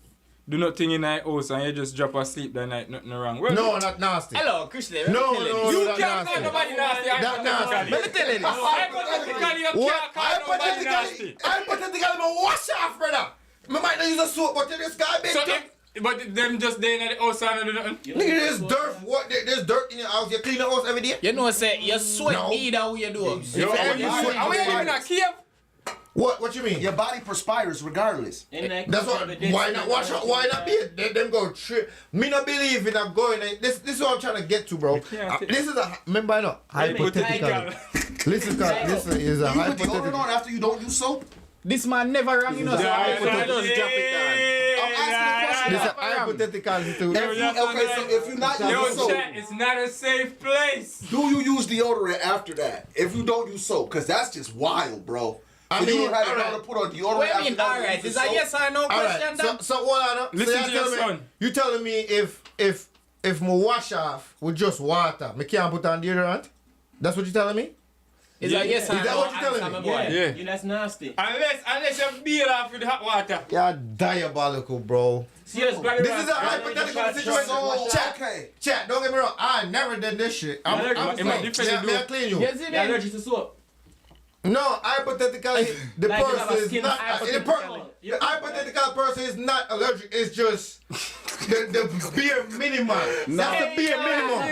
do nothing in the house and you just drop asleep that night, nothing wrong. Well, no, not nasty. Hello, Christian. No, you can't call nobody nasty. That nasty. Let me tell you this. Hypothetically, you can't call nobody nasty. Hypothetically, I'm wash off, brother. I might not use a soap, but this guy been but them just there in the house and do nothing. Nigga, there's dirt. What? There's dirt in your house. You clean the house every day. You know, say you sweat either way you do. Are we living in a cave? What you mean? Your body perspires regardless. That's what. Why not wash up? Why not be? Them go trip. Me not believe in I'm going. This is what I'm trying to get to, bro. This is a remember I know hypothetical. Listen is a hypothetical. You put deodorant on after you don't use soap. This man never rang, you know. So I just drop it down. I'm asking a question This is hypothetical situation. Okay, so if you're not using soap, chat, it's not a safe place. do you use deodorant after that? If you don't use soap, because that's just wild, bro. I So mean, you don't have alright. to put on deodorant Wait a after minute, that. alright. using Is that soap? yes or no All question? right. So hold on. Listen to your son. You telling me if my wash off with just water, me can't put on deodorant? That's what you telling me? Is that yes or Is that no? what you telling answer, me? my boy? Yeah. You that's nasty. Unless you beat off with hot water. You're diabolical, bro. Serious, This is a hypothetical situation. Chat, don't get me wrong. I never did this shit. I'm clean. May I clean you? Yes, it You're is. allergic to soap. No, hypothetically, the Like you have a person is skin not. hypothetical. The hypothetical person is not allergic. It's just the bare minimum. That's the bare minimum.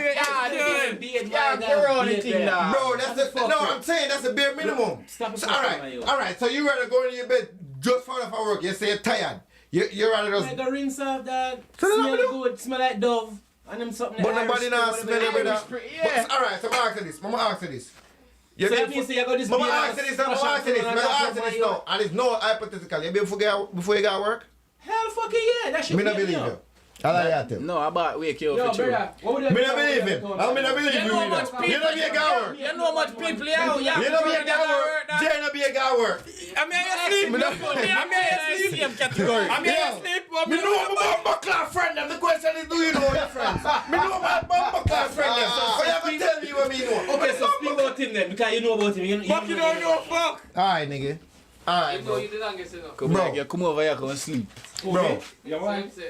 Bro, that's the no. I'm saying that's the bare minimum. Stop it. So, all right. So you rather go into your bed just for for work? You say you're tired. You rather just. Like a rinse off, dog. So then Smell what do? good, smell like Dove. And them something But like nobody Irish now spray, smell it with whatever. that. All right. So I'm asking this. Mama asking this. You So been that means you got this Mama beer asking this. Mama splash on asking this. someone Mama and asking that's this why now. And it's no hypothetical. You been before you got work? Hell fucking yeah, that shit. Me not believe you. I like that too. No, I about wake you Yo, up for true. brother, what would Me not believe him. I mean, I believe you. You know how much people. You not be a guy work. You know how much people out. You not be a guy work. Jay not be a guy work. I mean, I sleep. Me not- Same category. I mean, I sleep. Me know my buckler friend them. The question is, do you know your friends? Me know my buckler friend them. So you have to tell me what me know. Okay, so speak about him then, because you know about him. Fuck, you don't know fuck. Alright, nigga. Alright, bro. Come over here, come and sleep.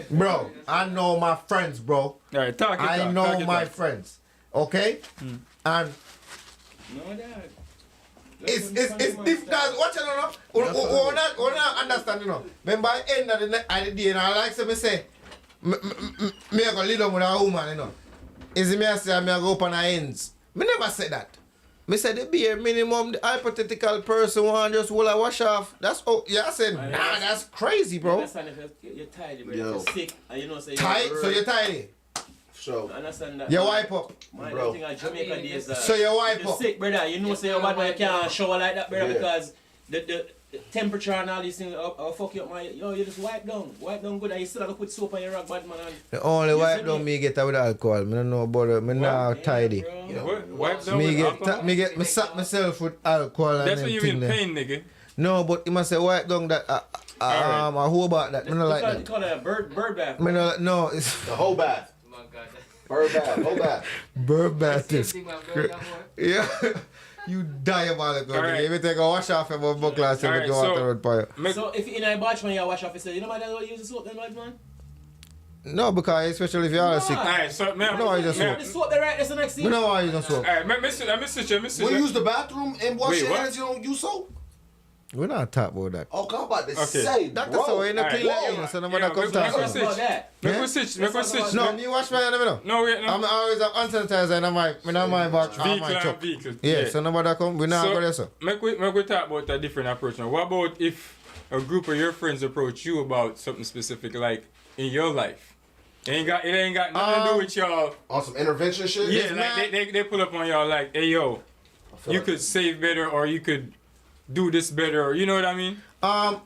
Bro, I know my friends, bro. All right, talk it. I know my friends. Okay? And No, dad. it's different. Watch it, no? We're not understand, you know. When by end of the day, and I like to say, me I go live down with a woman, you know. Is it me I say, me I go up on her ends? Me never said that. Me said the bare minimum, the hypothetical person want just will I wash off. That's oh yeah, I said nah, that's crazy, bro. Understand if you're tired, bro. You're sick, and you know say Tight, so you're tidy. So understand that. You wipe up. Man, Bro. I think at Jamaica days, So you wipe you're up. sick, brother. You know say your bad man you can't shower like that, brother, Yeah. because the temperature and all these things fuck you up, man. Yo, you just wipe down good, and you still have to put soap on your rag, bad man. The only wipe see down me? me get with alcohol. Me don't know about it. Me now tidy. Bro. Wipe down Me with get alcohol. me sack myself with alcohol and That's when you thing in there. pain, nigga. No, but you must say wipe down that a whole about that. Me not like They that. call it a bird bath. Me not no, it's the whole bath. Bird bath, whole bath. bird bath is yeah. You diabolical. Alright. If you take a wash off your buckler and Alright, take your water with fire. So if you're in a batch, man, you wash off, you say, you know, man, that's why you use the soap, then, bad man? No, because especially if you are sick. Alright, so man. No, I just man- The soap, they right, that's the next thing. You know why you don't soap? Alright, Mr. When you use the bathroom and wash Wait, your what? hands, you don't use soap? We're not talking about that. Oh, I'm about to Okay. say, That's bro. so in the Alright. clean like you know, so nobody Yeah, come make talk. us about switch. About that. Make Yeah? we switch. No, me wash my hand, you know. No, wait, no. I'm always have hand sanitizer and I'm my box, on my Vehicle truck. and vehicle. Yeah, so nobody come. We not go there, so. Make we talk about a different approach now. What about if a group of your friends approach you about something specific, like in your life? It ain't got nothing to do with y'all. On some intervention shit? Yeah, It's like not- they pull up on y'all like, hey yo, feel you like could save better or you could do this better, or you know what I mean? I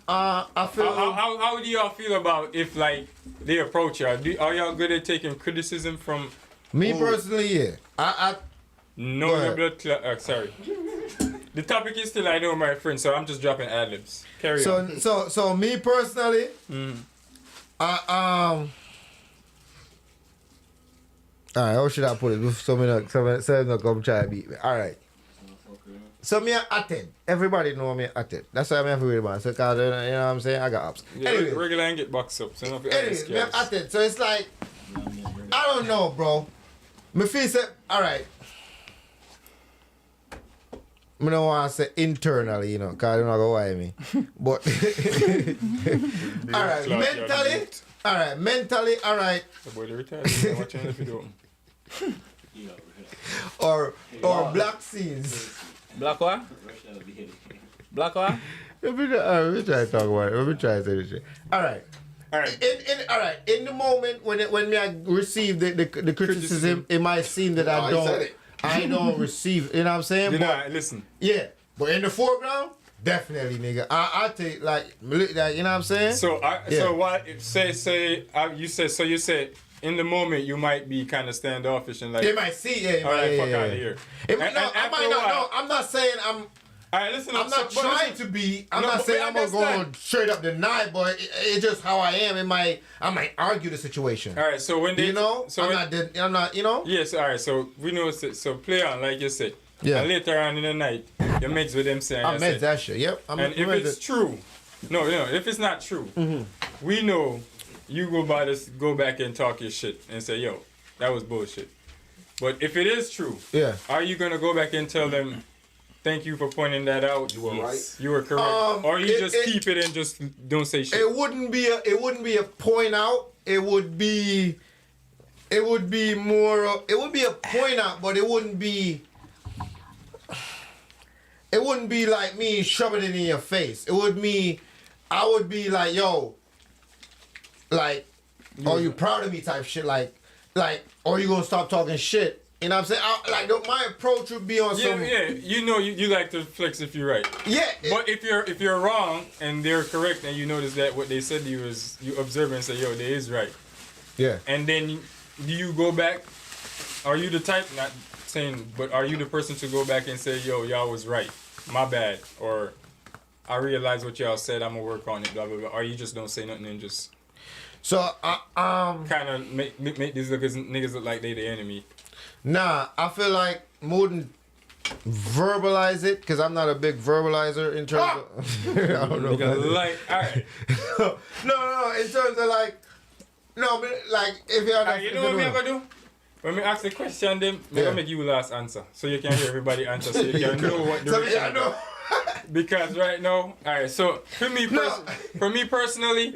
feel. How do y'all feel about if like they approach y'all? Are y'all good at taking criticism from? Me personally, yeah. I No, Go your ahead. blood clot. Sorry. The topic is still I know my friend, so I'm just dropping ad-libs. Carry on. so me personally, Alright, how should I put it? So me not come try to beat me. Alright. So me a attend. Everybody know me a attend. That's why I'm everywhere, man. So cause you know what I'm saying, I got ups. Yeah, Anyway, regular and get boxed up. So nothing anyways, me a attend. So it's like I don't know, bro. Me feel say alright. I don't want to say internally, you know, because I don't know why me. But, mentally, all right. The boy, they retired. I'm watching the video. Or black scenes. Black what? Black what? Let me try to talk about it. Let me try to say this shit. All right. In the moment when me I receive the criticism, it might seem that I don't receive. You know what I'm saying? Listen. Yeah. But in the foreground, definitely, nigga. I take like, you know what I'm saying? So so what? You said in the moment you might be kind of standoffish and like they might see, fuck out of here. I might not know. I'm not saying I'm. All right, listen. I'm not trying to be. I'm not saying I'm gonna go straight up deny, but it's just how I am. I might argue the situation. All right, so when they, I'm not. You know. Yes. All right. So we know. So play on, like you said. Yeah. And later on in the night, you mix with them saying. I mix that shit. Yep. And if it's true, if it's not true, we know you go back and talk your shit and say, yo, that was bullshit. But if it is true, are you gonna go back and tell them? Thank you for pointing that out. You were right. You were correct. Or you just keep it and just don't say shit. It wouldn't be a point out. It would be a point out, but it wouldn't be like me shoving it in your face. I would be like, yo, like, are you proud of me type shit, like, or you gonna stop talking shit? You know what I'm saying? My approach would be on some. Yeah. You know, you like to flex if you're right. Yeah. But if you're wrong and they're correct, and you notice that what they said to you is you observe and say, yo, they is right. Yeah. And then do you go back? Are you the type? Not saying, but are you the person to go back and say, yo, y'all was right, my bad, or I realize what y'all said, I'm gonna work on it, blah blah blah. Or you just don't say nothing and just. So kind of make these niggas look like they the enemy. Nah, I feel like more than verbalize it, because I'm not a big verbalizer in terms of. I don't know. Like, all right. No, in terms of like. No, but like, if you're not. You know what I'm gonna do? When we ask the question, then I'm gonna make you last answer. So you can hear everybody answer, so you can know what direction. So, because right now, alright, so for me personally,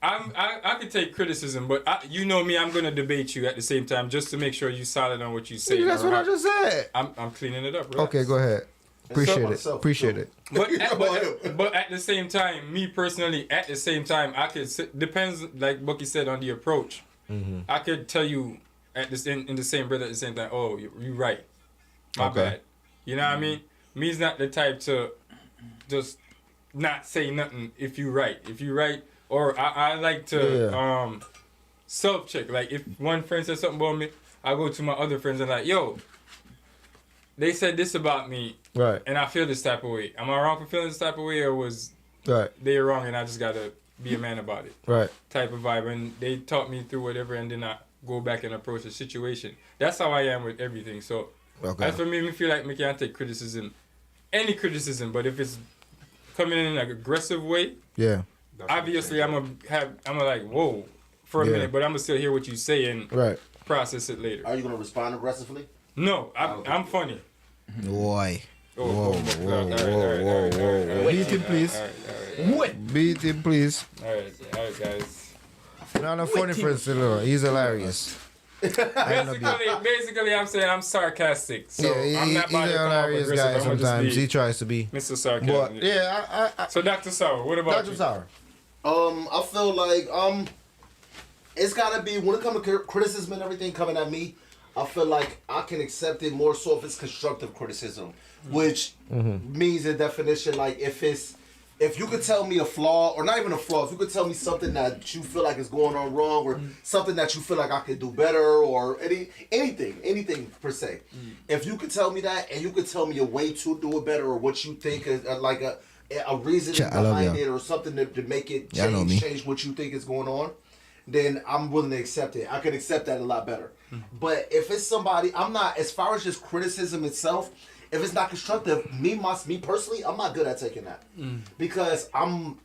I could take criticism, but you know me, I'm gonna debate you at the same time just to make sure you solid on what you say. That's what I just said. I'm cleaning it up. Relax. Okay, go ahead. Appreciate it. But at the same time, me personally, at the same time, I could depends, like Bucky said, on the approach. Mm-hmm. I could tell you in the same breath at the same time. Oh, you right. My bad. You know what I mean? Me's not the type to just not say nothing if you right. If you right, or I like to self check. Like if one friend says something about me, I go to my other friends and like, yo, they said this about me, right? And I feel this type of way. Am I wrong for feeling this type of way, or was they wrong and I just gotta be a man about it? Right. Type of vibe, and they taught me through whatever, and then I go back and approach the situation. That's how I am with everything. So as for me, I feel like me can't take criticism, any criticism, but if it's coming in an aggressive way, obviously I'm gonna like whoa for a minute, but I'm gonna still hear what you say and process it later. Are you gonna respond aggressively? No, I'm funny. Why? Whoa. Beat him, please. Beat him, please. All right, guys. Not a funny person, he's hilarious. Basically, I'm saying I'm sarcastic. So I'm not he's a hilarious guy sometimes. He tries to be. Mr. Sarcasm. But, so Dr. Sour, what about Dr. Sour? I feel like it's gotta be when it comes to criticism and everything coming at me. I feel like I can accept it more so if it's constructive criticism, which means a definition like if you could tell me a flaw, or not even a flaw, if you could tell me something that you feel like is going on wrong, or something that you feel like I could do better, or anything per se. If you could tell me that, and you could tell me a way to do it better, or what you think is like a reason behind it, or something to make it change what you think is going on, then I'm willing to accept it. I can accept that a lot better. But if it's somebody, I'm not, as far as just criticism itself, if it's not constructive, me personally, I'm not good at taking that. Because and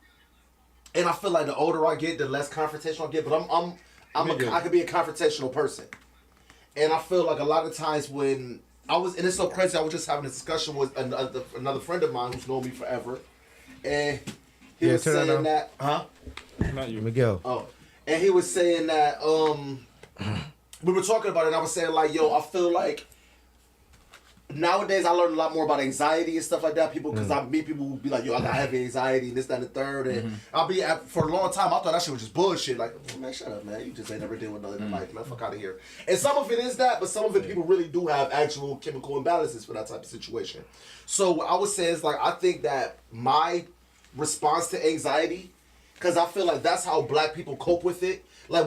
I feel like the older I get, the less confrontational I get, but I could be a confrontational person. And I feel like a lot of times when and it's so crazy, I was just having a discussion with another friend of mine who's known me forever. And he was saying that, Not you. Miguel. Oh. And he was saying that, we were talking about it, and I was saying like, yo, I feel like nowadays I learned a lot more about anxiety and stuff like that. People, because I meet people who be like, yo, I got heavy anxiety and this, that, and the third. And I'll be, for a long time, I thought that shit was just bullshit. Like, oh, man, shut up, man. You just ain't never dealing with nothing in life, man. Fuck out of here. And some of it is that, but some of it people really do have actual chemical imbalances for that type of situation. So I would say it's like, I think that my response to anxiety, because I feel like that's how black people cope with it. Like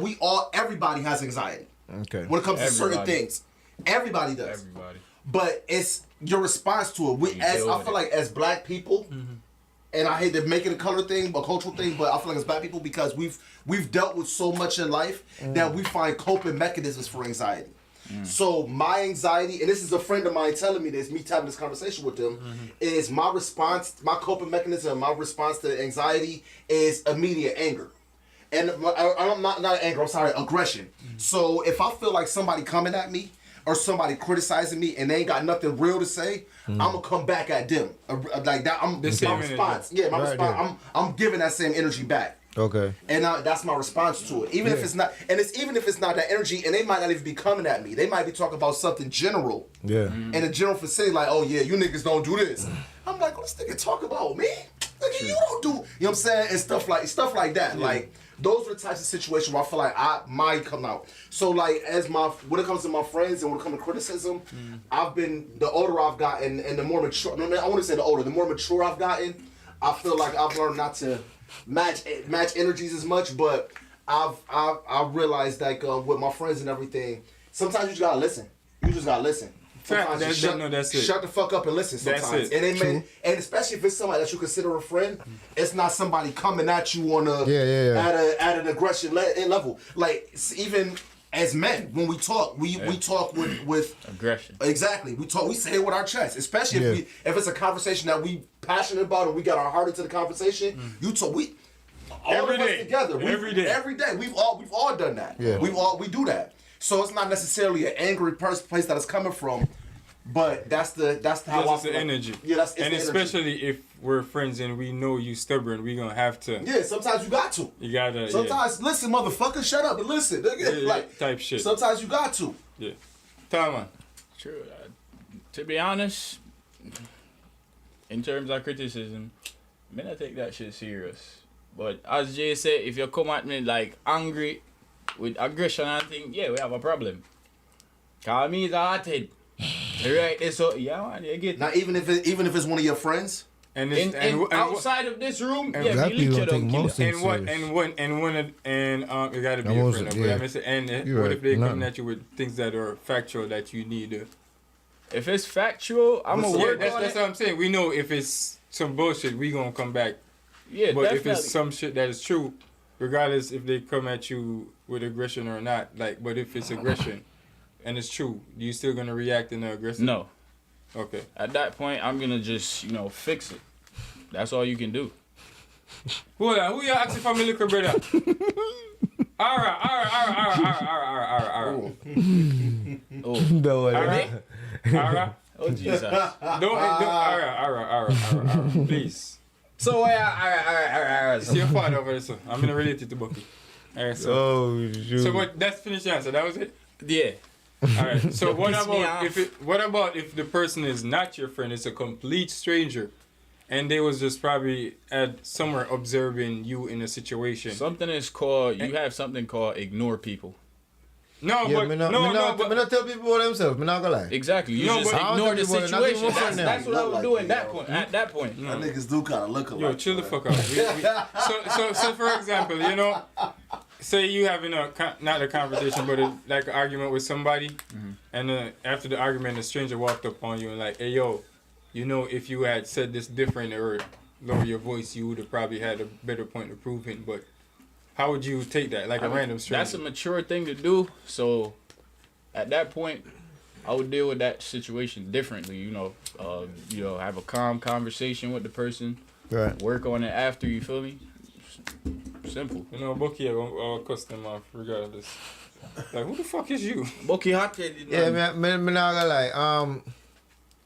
everybody has anxiety. Okay. When it comes to certain things. Everybody does. But it's your response to it. I feel like as black people, and I hate to make it a color thing, a cultural thing, but I feel like as black people, because we've dealt with so much in life that we find coping mechanisms for anxiety. So my anxiety, and this is a friend of mine telling me this, me having this conversation with them, is my response, my coping mechanism, my response to anxiety is immediate anger. And I'm not anger, I'm sorry, aggression. So if I feel like somebody coming at me or somebody criticizing me and they ain't got nothing real to say, I'm gonna come back at them. Like that, my response. Yeah, my response. I'm giving that same energy back. Okay. And that's my response to it. Even if it's not, and it's even if it's not that energy, and they might not even be coming at me. They might be talking about something general. Yeah. In a general vicinity, like, oh yeah, you niggas don't do this. I'm like, this nigga talk about me? Nigga, you don't do. You know what I'm saying? And stuff like that. Yeah. Like those are the types of situations where I feel like I might come out. So like when it comes to my friends and when it comes to criticism, I've been, the older I've gotten and the more mature. No, I want to say the older, the more mature I've gotten. I feel like I've learned not to match energies as much, but I've realized that with my friends and everything, sometimes you just gotta listen. You just gotta listen. Sometimes shut the fuck up and listen sometimes. And especially if it's somebody that you consider a friend, it's not somebody coming at you on at an aggression level. Like even as men, when we talk, we talk with aggression. Exactly. We say it with our chest, especially if it's a conversation that we passionate about and we got our heart into the conversation. All of us together. Every day. We've all done that. Yeah. We do that. So it's not necessarily an angry place that it's coming from, but that's how I feel. The energy. Yeah, that's the energy. Especially if we're friends and we know you stubborn, we gonna have to. Yeah, sometimes you got to. You gotta. Sometimes listen, motherfucker, shut up and listen. Type shit. Sometimes you got to. Yeah. Time on. True. To be honest, in terms of criticism, I take that shit serious. But as Jay said, if you come at me like angry, with aggression and thing, we have a problem. Call me is a hothead. Right? So man, you get. Now even if it's one of your friends, and outside of this room, you gotta be a friend. What if they come at you with things that are factual that you need? If it's factual, I'm gonna work on it. That's what I'm saying. We know if it's some bullshit, we gonna come back. Yeah, but definitely. If it's some shit that is true, regardless if they come at you with aggression or not, but if it's aggression and it's true, you still gonna react in the aggression? No. Okay. At that point, I'm gonna just, fix it. That's all you can do. Hold on, who you asking for me, little brother? Alright. Oh. No, Alright. Oh, Jesus. Alright. Please. So, alright. See your father over there, so I'm gonna relate it to Bucky. Alright, so. So that's finished answer. That was it? Yeah. Alright. So what about if the person is not your friend, it's a complete stranger, and they was just probably at somewhere observing you in a situation? You have something called ignore people. No, yeah, but I not tell people about themselves. I'm not gonna lie. Exactly. You just ignore the situation. That's what I was doing at that point. That niggas do kind of look alike. Yo, chill the fuck out. So for example, say you having not a conversation, but like an argument with somebody, and after the argument, a stranger walked up on you and like, hey yo, if you had said this different or lower your voice, you would have probably had a better point of proving, but. How would you take that, like a random stranger? That's a mature thing to do. So, at that point, I would deal with that situation differently. Have a calm conversation with the person. Right. Work on it after. You feel me? Simple. Bucky have a customer regardless. Like, who the fuck is you? Bucky hot-headed. Yeah, man, not gonna lie.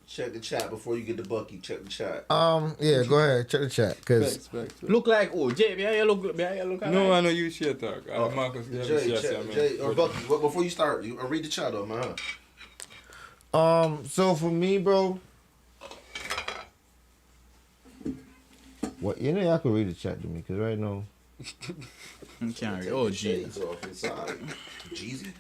Check the chat before you get to Bucky. Check the chat. Yeah, go ahead. Check the chat. Cause look like Jay. Look. No, I know you shit talk. Marcus, Jay or Bucky. Before you start, read the chat though, man. So for me, bro, what you know, y'all could read the chat to me, cause right now. You can't read. Oh, Jesus. Jeezy.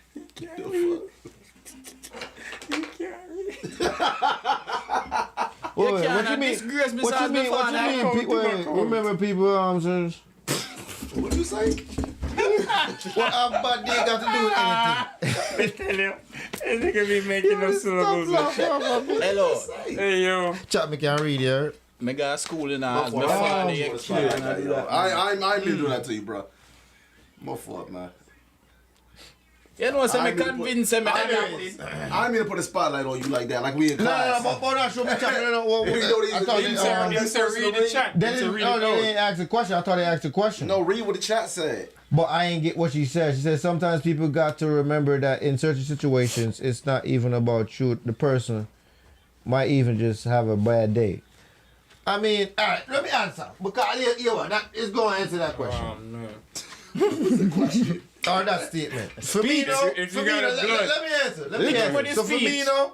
What you mean? What you mean? Remember people? What you say? What our bad day got to do with anything? I tell you, this nigga be making no syllables. Hello. Hey, yo. Chat me can read here. Me got school in house. My father get killed. I ain't mean to do that to you, bro. My fault, man. You know what I'm I convinced me. I mean to put a spotlight on you like that, like we in class. No, but show me chat. I thought read the chat. They didn't ask a question. I thought they asked a question. No, read what the chat said. But I ain't get what she said. She said sometimes people got to remember that in certain situations, it's not even about you. The person might even just have a bad day. I mean, all right, let me answer. Because it's going to answer that question. No. Or that statement. For me, though, let me answer. Let me answer. So for me, though,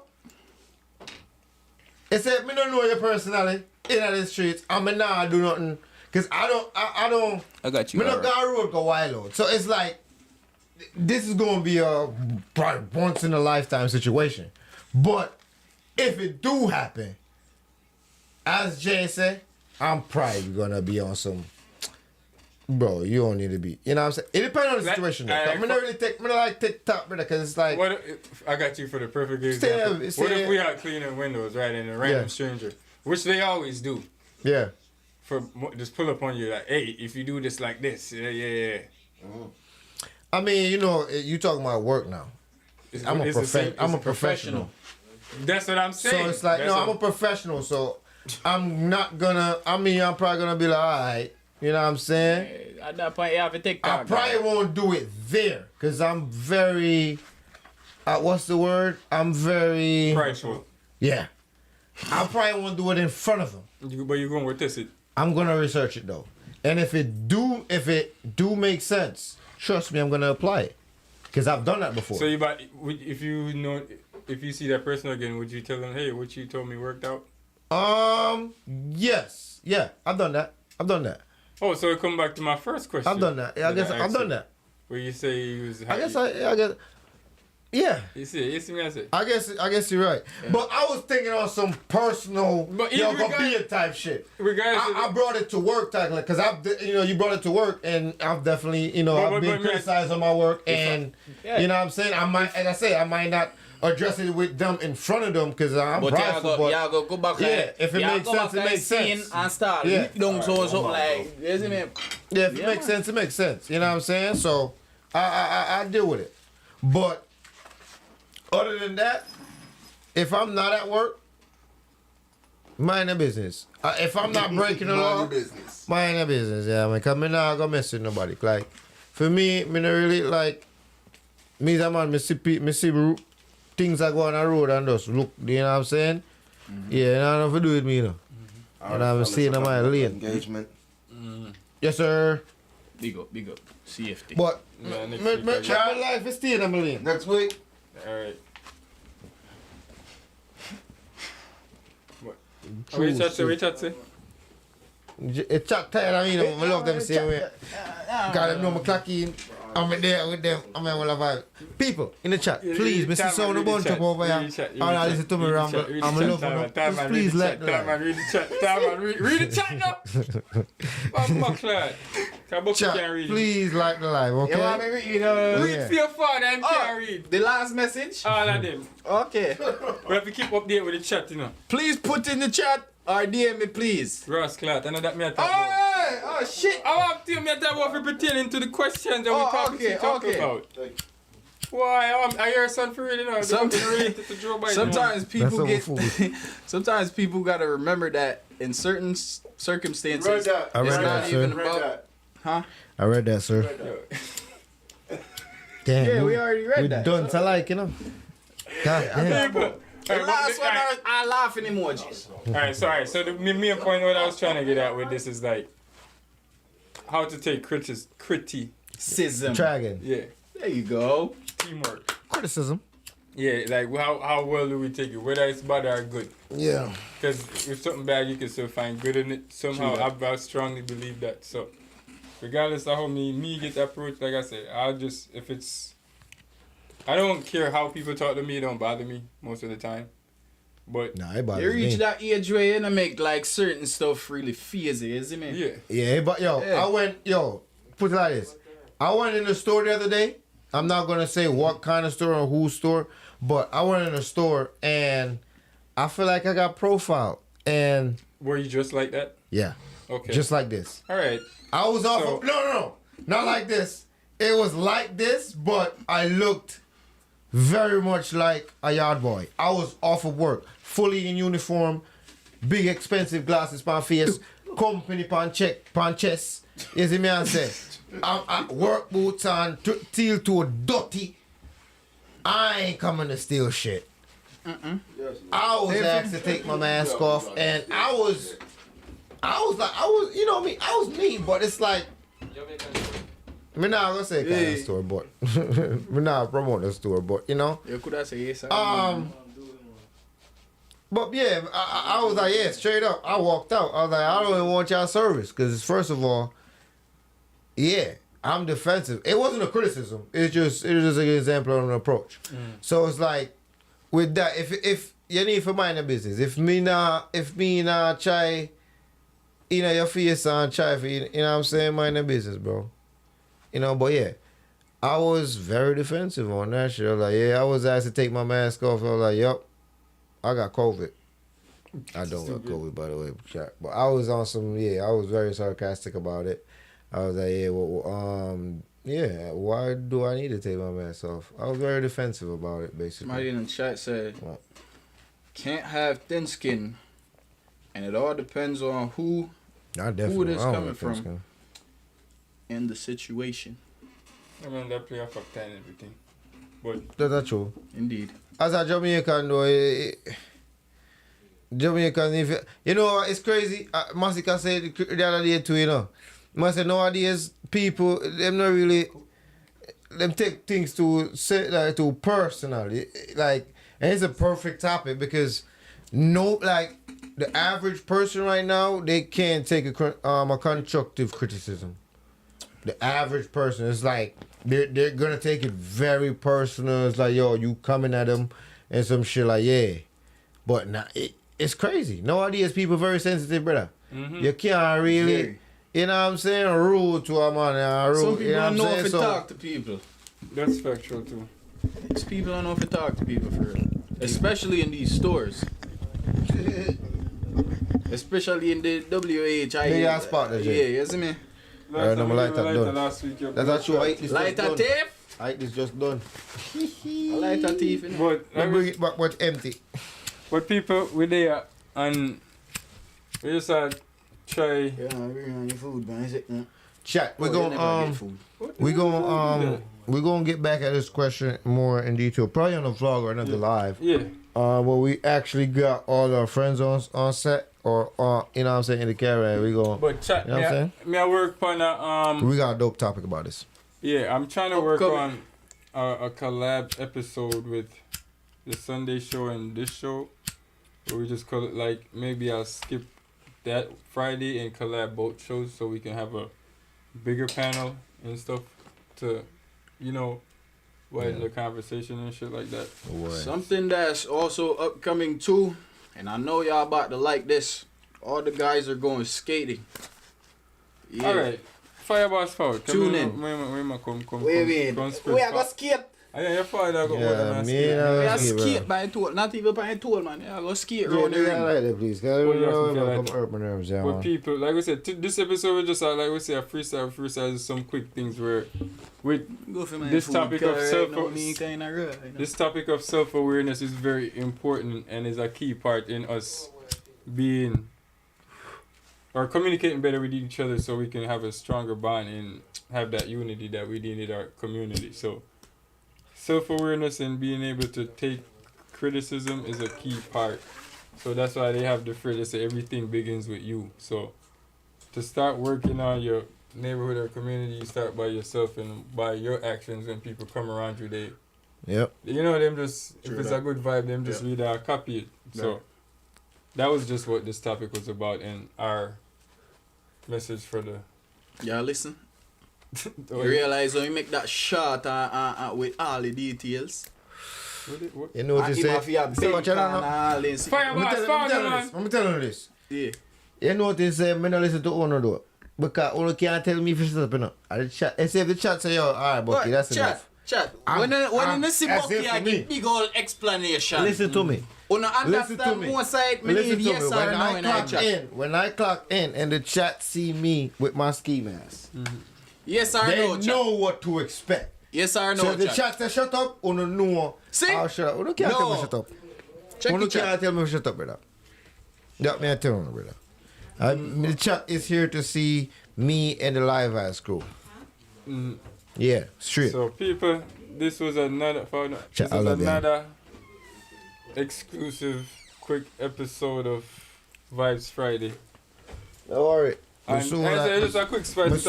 it said, me don't know your personality in the streets. I'm not do nothing. Because I don't. I got you. Me not got road a while out. So it's like, this is going to be a probably once in a lifetime situation. But if it do happen, as Jay said, I'm probably going to be on some. Bro, you don't need to be. You know what I'm saying? It depends on the situation. Though. I don't like take top, brother, because it's like. What if, I got you for the perfect example. What if we are cleaning windows, right, and a random stranger, which they always do. Yeah. For just pull up on you like, hey, if you do this like this, yeah. I mean, you know, you talking about work now. I'm a professional. That's what I'm saying. So it's like, I'm a professional, so I'm not gonna. I mean, I'm probably gonna be like, all right. You know what I'm saying? At that point, you have to take time. I probably won't do it there because I'm very. What's the word? I'm very. Prideful. Yeah. I probably won't do it in front of them. But you're going to test it. I'm gonna research it though, and if it do make sense, trust me, I'm gonna apply it because I've done that before. So if you see that person again, would you tell them, hey, what you told me worked out? Yes, yeah, I've done that. Oh, so it come back to my first question. I've done that. Yeah, I guess I've done that. Where you say you was. I guess. Yeah. You see me. I guess you're right. Yeah. But I was thinking on some personal, go be a type shit. I brought it to work, technically, because you brought it to work, and I've definitely, I've been criticized on my work, and you know what I'm saying. I might not address it with them in front of them because I'm prideful. But y'all go back. Yeah, if it makes sense, it makes sense. And start. Yeah. Don't so like. Yeah, if it makes sense, it makes sense. You know what I'm saying? So I deal with it, but. Other than that, if I'm not at work, mind the business. If I'm not breaking the law, mind the business. Yeah, man, because I'm not going to mess with nobody. Like, for me, I don't really, like, me as a man, I see things that go on the road and just look, you know what I'm saying? Mm-hmm. Yeah, nothing to do with me, you know. Mm-hmm. And I'm seeing in my lane. Engagement. Mm-hmm. Yes, sir. Big up. Safety. But, my life is still in my lane. Next week. Alright. What? We chat say? It's chat tired of me, I love them same way. Got them know my clock in. I'm there with them. I'm in one of our people in the chat. Please, Mr. Sound a bunch up over here. I listen to me ramble. I'm in love with them. Please let them. Read the chat now. I'm much glad. Chat, please like the live, okay? You want me read? Read for your phone and can't read. The last message? All of them. Okay. We have to keep update with the chat, Please put in the chat or DM me, please. Ross Clat, I know that me a talk Oh, shit. I want to me a talk about pertaining to the questions that we talk about. Why? I hear something for real, Sometimes people gotta remember that in certain circumstances, I read that, even sir. about. Huh? I read that, sir. Damn. Yeah, we already read that. We done to like, God damn. The last one are laughing emojis. Alright, so the main point what I was trying to get at with this is like how to take criticism. Criticism. Try again. Yeah. There you go. Teamwork. Criticism. Yeah, like how well do we take it? Whether it's bad or good. Yeah. Because if something bad, you can still find good in it. Somehow, I strongly believe that. So, regardless of how me get approached, like I said, I don't care how people talk to me. It don't bother me most of the time. But it bothers you reach me. that age where you make like certain stuff really phasey, isn't it? Yeah. Yeah, but put it like this. I went in the store the other day. I'm not gonna say what kind of store or whose store, but I went in the store and I feel like I got profiled. And were you just like that? Yeah. Okay. Just like this. All right. I was off of, no, not like this. It was like this, but I looked very much like a yard boy. I was off of work, fully in uniform, big expensive glasses pan face, company pan chest. You see me and say, I'm work boots on, till to dirty. I ain't coming to steal shit. I was asked to take my mask off, and I was, you know me, I was me, but it's like, I'm not gonna say kind of store, but I'm not promoting the store, but you know. You could have said yes. But yeah, I was like, yeah, straight up. I walked out. I was like, I don't even want y'all service, because first of all, yeah, I'm defensive. It wasn't a criticism. It was just an example of an approach. So it's like, with that, if you need to mind the business, if me not try, you know, your face and try for you know what I'm saying, mind the business, bro. You know, but yeah, I was very defensive on that shit. I was like, yeah, I was asked to take my mask off. I was like, yep, I got COVID. I don't got COVID, by the way, but I was on some, I was very sarcastic about it. I was like, why do I need to take my mask off? I was very defensive about it, basically. Somebody in the chat said, can't have thin skin, and it all depends on who it is coming from and the situation. I mean, that play a factor and everything. But that's true. Indeed. As a Jamaican, though, Jamaican, you know, it's crazy. Masika said the other day too, you know. I said nowadays people them not really them take things to too personally. Like, and it's a perfect topic because the average person right now, they can't take a constructive criticism. The average person is like they're gonna take it very personal. It's like, yo, you coming at them and some shit like, yeah. But nah, it's crazy. Nowadays people very sensitive, brother. You can't really, you know what I'm saying, rude to a man. Some people you know don't know if to so, talk to people. That's factual too. These people don't know if to talk to people for real. Especially in these stores. Especially in the WHI. They got spot there, yeah, you see me? Alright, I'm light that done. That's actually I ate this light just done. tape? I ate this just done. Light a thief, innit? I bring it back but empty. But people, we there and we just try. Yeah, bring on your food, man. Is it? Chat. We're gonna get back at this question more in detail, probably on the vlog or another live. Yeah. Where we actually got all our friends on set or you know what I'm saying, in the caravan. We go. But chat, you know what I'm saying? Me I work on we got a dope topic about this. Yeah, I'm trying to work on a collab episode with the Sunday show and this show. Where we just call it like, maybe I'll skip that Friday and collab both shows so we can have a bigger panel and stuff to, you know, widen the conversation and shit like that. Something that's also upcoming too, and I know y'all about to like this. All the guys are going skating. Yeah. Alright. Fireballs forward. Tune in. Come. We are going to skate. Yeah, your father go skate by a tool. Not even by a tool, man. Yeah, go skate around the ring. Like that, please. But people, like we said, this episode we just like we say a freestyle is some quick things where with this topic of this topic of self-awareness is very important and is a key part in us being or communicating better with each other so we can have a stronger bond and have that unity that we need in our community. So self-awareness and being able to take criticism is a key part. So that's why they have the phrase, they say everything begins with you. So to start working on your neighborhood or community, you start by yourself and by your actions. When people come around you, Yep. You know, them just, if it's a good vibe, them just read or copy it. So, that was just what this topic was about and our message for the... Yeah, listen. You realize when you make that shot with all the details. You know what you say? Let me tell you this. Yeah. You know what you say? I don't listen to Ono though. Because Ono can't tell me if it's up, you know. I say if the chat say, yo, alright, Bucky, that's enough. Chat. When you see Bucky, I give big old explanation. Listen to me. Uno understand more side, me need yes or no in the chat. When I clock in and the chat see me with my ski mask, yes or no, they know what to expect. Yes or no, so the chat say shut up, Uno know. See? I'll shut up. Uno can't tell me shut up. Uno can't tell me shut up, brother. That me I tell you, brother. The chat is here to see me and the Livevybz crew. Yeah, straight. So people, this was another exclusive quick episode of Vibes Friday. Don't worry. And just a quick spice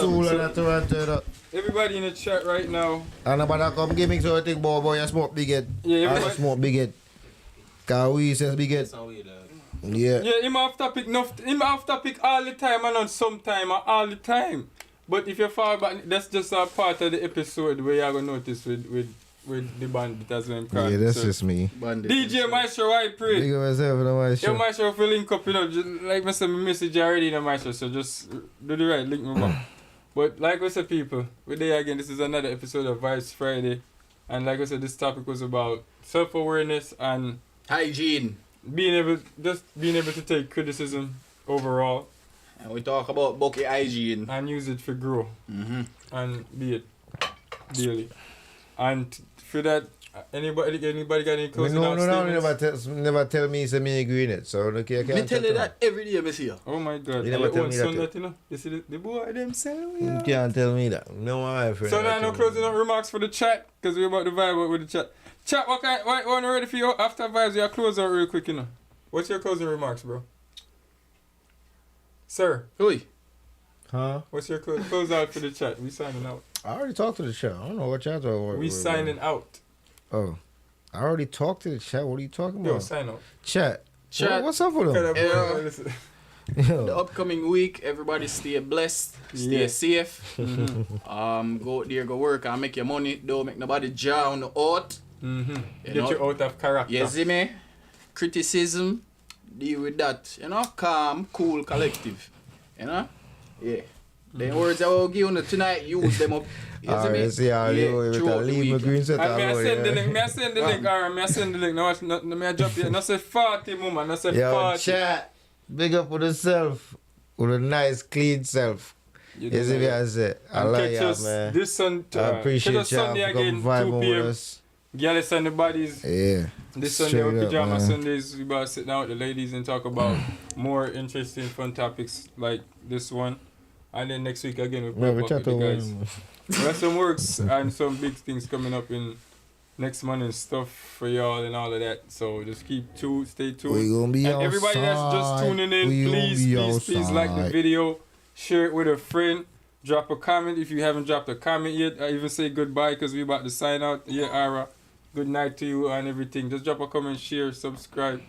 everybody in the chat right now. And about come give me so I think boy you smoke big head. Yeah, I smoke big head. Cause we says big head. Yeah. Yeah, him off topic all the time and not sometime or all the time. But if you fall back, that's just a part of the episode where you're gonna notice with the bandit as well. Yeah, that's just me. Bandit. DJ Maestro, I pray. Big myself in the Maestro. Yo, Maestro, if you link up, you know, just, like I said, my message already in the Maestro, so just do the right, link me back. But like I said, people, we're there again. This is another episode of Vibes Friday. And like I said, this topic was about self-awareness and hygiene. Being able to take criticism overall. And we talk about bucket hygiene. And use it for grow. And be it daily. And for that, anybody got any closing out statements? Never tell me say me agree in it. So okay, I can't tell you that every day, I see you. Oh my God. You never tell me that, you know? You see the boy themselves. You can't tell me that. No, my friend. So now no closing out remarks for the chat, because we're about to vibe with the chat. Chat, what ready for you after Vibes? You close out real quick, you know. What's your closing remarks, bro? Sir. Oi. Huh? What's your close out for the chat? We signing out. I already talked to the chat. I don't know what chat are. We signing out. Oh. I already talked to the chat. What are you talking about? Yo, sign out. Chat. What's up with them? The upcoming week, everybody stay blessed, stay safe. Go out there, go work and make your money. Don't make nobody jar on the out. Get you out of character. You see me? Criticism, deal with that. You know, calm, cool, collective. You know? Yeah. The words I will give you tonight, use them up. You see me? Leave my green set. May I send the link, alright, may I send the link. No, may I drop here. No say 40, mama. No say 40. Chat. Big up with yourself. With a nice, clean self. You see me? I say, I like you, man. This Sunday, I appreciate you Sunday again, 2 p.m. Gallus and the Bodies. Yeah. This Sunday, our Pajama Sundays, we about to sit down with the ladies and talk about more interesting, fun topics like this one. And then next week again, we'll be back with you guys. We have some works and some big things coming up in next month and stuff for y'all and all of that. So just stay tuned. We gonna be and everybody that's just tuning in, please like the video, share it with a friend, drop a comment if you haven't dropped a comment yet. I even say goodbye because we about to sign out. Yeah, Ara. Good night to you and everything. Just drop a comment, share, subscribe.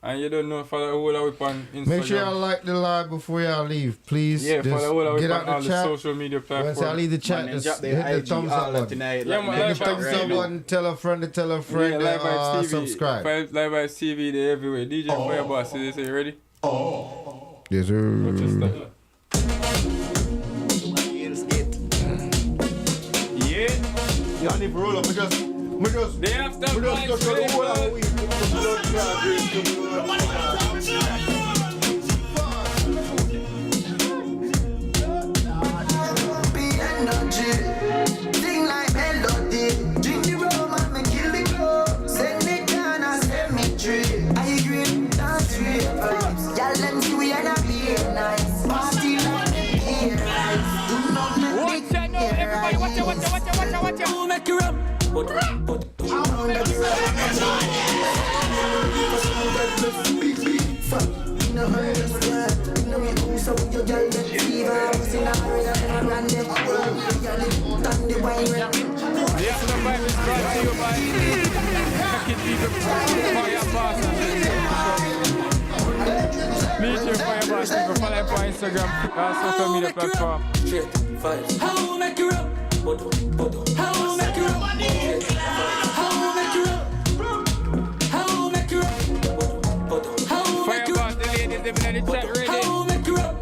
And you don't know, follow all our whip on Instagram. Make sure y'all like the live before y'all leave, please. Yeah, follow all our whip on all the social media platforms. Once y'all leave the chat, just hit the thumbs up button. Hit the thumbs up button, tell a friend, Livevybz TV. Subscribe. Livevybz TV, they're everywhere. DJ Fireboss, is you ready? Yes, sir. Yeah. Y'all need to roll up, they have to Sing like melody. Drink the rum and me kill the glow. Send it down and send me tree. I agree, not tree. Y'all them see we are not being nice. Party like me being nice. Do not make me everybody watch it. Who make you rum? But Vibez brought to you by Instagram, social media platform. How make you up? How make you up? How make you up? How make you up? Fire about the ladies, they've been in the chat ready. How make you up?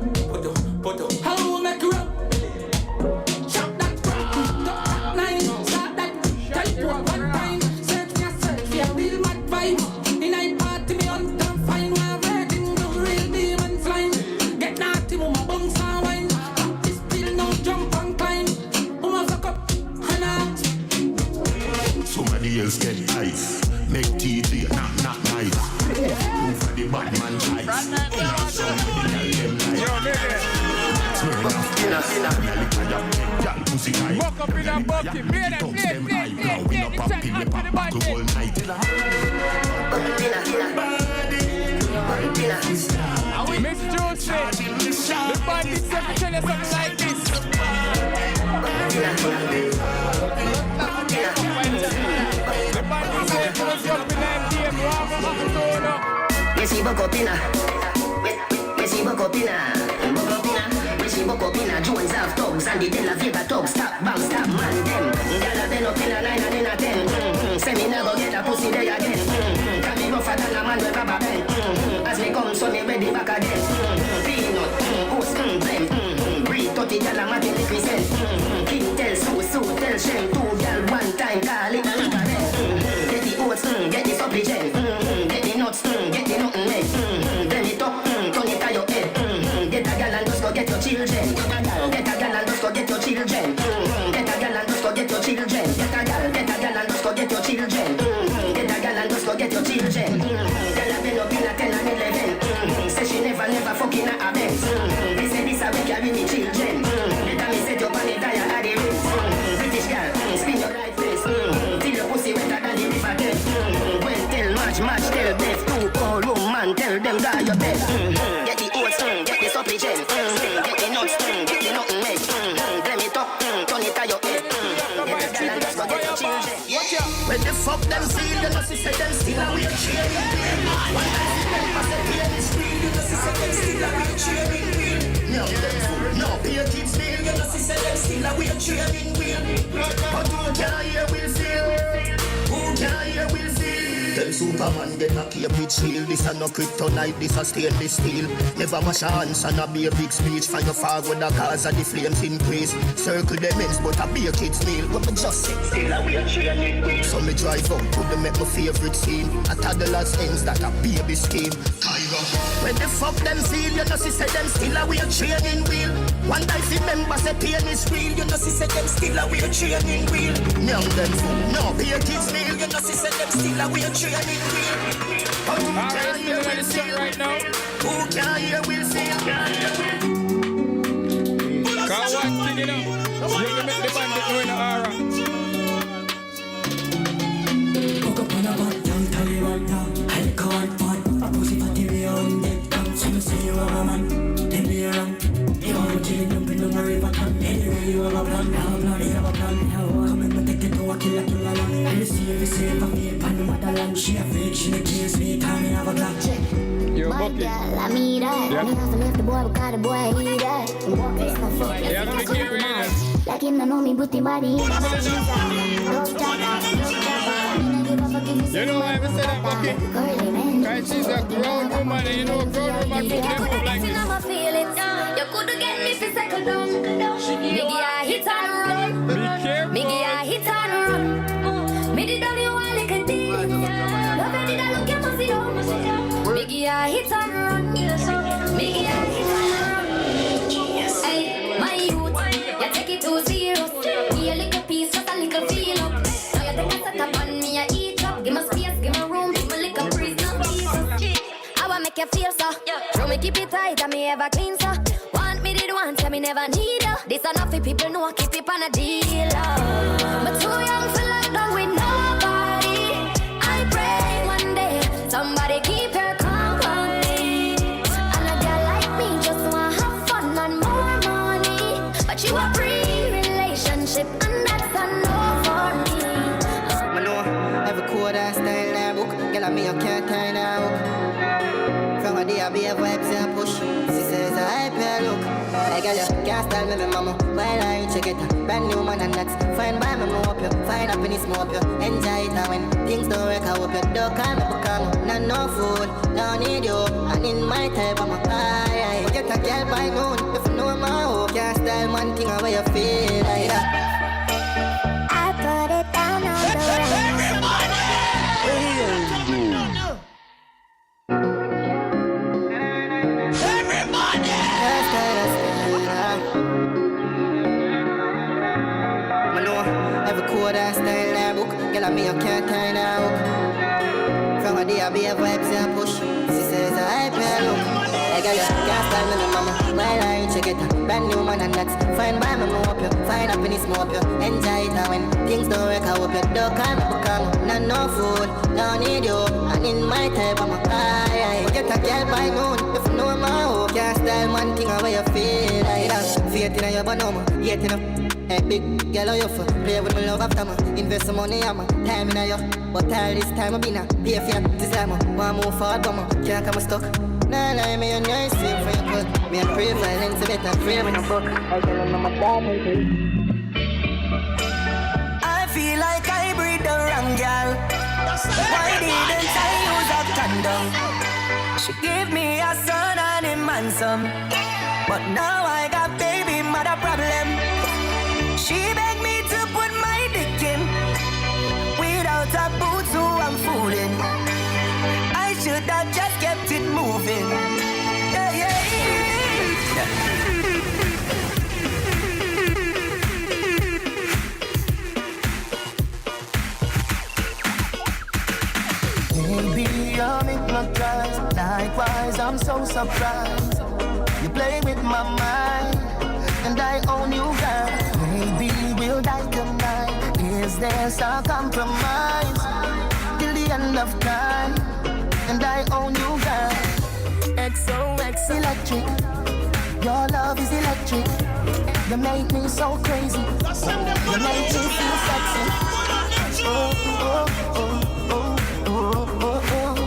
How make you up? Chop that line, start that type one time. Search me a real mad vibe. In a party me on time, find where everything the real demon flying. Get naughty, mama bounce and wine. This still no jump and climb. Mama fuck up and out. Somebody else get ice. Make TT not nice. Move for the bad man ice. Walk up in a bucket, man, and play the chat to the body. Miss Joseph, the bandits have to tell you something like this. The bandits say, what's up in that game, Messi Bocopina, Messi Bocopina, Messi Bocopina, Jones have thugs and the De La Vega thugs, stop bang, stop man them. Gala been up in a 9 and in a 10. Say me never get a pussy there again. Can me rougher than a man with rubber band. As me come, so me ready back again. Peanut, oats, blem. Breathe 30 gala matin liquid cent. King tell Sue tell Shem. 2 gal 1 time, call it a river then. Get the oats, get the supplicant. Get the nuts, get the nothing made. Blend it up, turn it to your head. Get a gal and just go get your children. Get a gal and just go get your children. Get a gal and just go get your children. Get a gal and just go get your children. Get a gal and just go get your children. Gal have been up in a 10 and 11. Say she never fucking a Benz. They say this a we carry me children. Better me set up on the tire at the rims. British gal, spin your right face. Till your pussy wetter than the river Thames. When tell match tell death. 2 pound woman tell them guy your best. Get the oats, get the supplicant. Get the nuts, get the nothing made. Blame it up, turn it to your head. Get a gal and just go get your children. When the fuck them feel, you know, say them still a weird cheering. When I see them pass the pain, it's real, you know, say them still a weird cheering. No, no, peer kids feel, you know, say them still a weird cheering. But who can hear will feel? Who can hear will feel? Tell Superman get a Cambridge shield. This a no kryptonite, this a stainless steel. Never wash your hands and a be a big speech. Find your fog when the cause of the flames increase. Circle them ends but a be a kid's meal. But me just say still a weird cheering. So me drive up to them make my favorite scene. A toddler's ends that a baby scheme. When the fuck them feel, you know see say them still a weird training wheel. One day if remember say pain is real, you know see say them still a weird training wheel. Young them fool, no be a kid's meal, you know see say them still a weird training wheel. But who can hear will feel right now? Who can hear will feel? Can't watch it, you know. You can make the bandit know in the aura. Woke up on a bad young Taliban now. I can't find a pussy fatty beyond dead. Come see me say you are a man. Then be around. You are chilling up in the river town. Anyway you have a plan, you have a plan. Come and take it to a killer land. I see every save of me upon the motherland. She a fake, she the case me, time me have a black check. You're my girl, I mean that. Yeah. Me have to left the boy because the boy he that. Walking stuff up. Yeah, don't get rid of like him, no know me, but the body. You know why I say that, Bucky? Because she's a grown woman and you know a grown woman put them up like this. You could get me for second down. Miggy, I hit and run. Be careful. Miggy, I hit and run. Me did all you want like a deal. Love it, did I look at pussy down. Miggy, I hit and run. Miggy, I hit and run. Hey, my youth, you take it to 0. Be a little piece, just a little feel up. Now you take a set up on me, I eat up. Give me space, give me room, give me little breeze, no Jesus. I wanna make you feel so. Show me keep it tight, and me ever clean so. Want me did want, tell me never need her. This enough for people know I keep it on a deal. But too young for lockdown with nobody. I pray one day somebody keep her company. And a girl like me just wanna have fun and more money. But you a pre-relationship and that's a no for me. I know every code I style that book. Girl, I me you can't tie that hook. From a day I be a vibes and push. She says I pay look. girl, you can't style me, my mama. While I check it, brand new man and that's fine by me, hope you find happiness, hope you enjoy it. And when things don't work, I hope you don't call me, become not no fool, don't need you. And in my type, I'm a high. Get a girl by moon, if you know my hope. Can't style man thing away you feel like that. I put it down on the That style that book, girl, I me you can't tie that hook. From a day I be a Vybz and push. She says I pay look. Hey girl, you can't style me, my mama. While I check it, brand new man and that's fine by me, hope you find happiness, hope you enjoy it. And when things don't work, I hope you don't call me, become not no fool, don't need you. And in my type, I'm a high. Get a girl by moon, if you know my hope. Can't style man thing away you feel like that. Faith in your banana, yet in a hey, big girl, you for play with my love after me. Invest some money, I'm time in you. But all this time I've been a pay for you. This time I want move forward, but I can't come stuck. Nah, lie me on your same for your cut. Me a pray violence, better pray when I fuck. I tell them I'm a dog. I feel like I breathe the wrong girl. Why didn't I use a condom? She gave me a son and a man some. But now I got baby mother problem. She begged me to put my dick in. Without a boot, so I'm fooling. I should have just kept it moving. Yeah, yeah, yeah. Baby, I'm hypnotized. Likewise, I'm so surprised. You play with my mind, and I own you, girl. Maybe we'll die tonight. Is there some compromise till the end of time? And I own you, girl. XOX electric. Your love is electric. You make me so crazy. You make me feel sexy. Oh, oh, oh, oh, oh, oh, oh.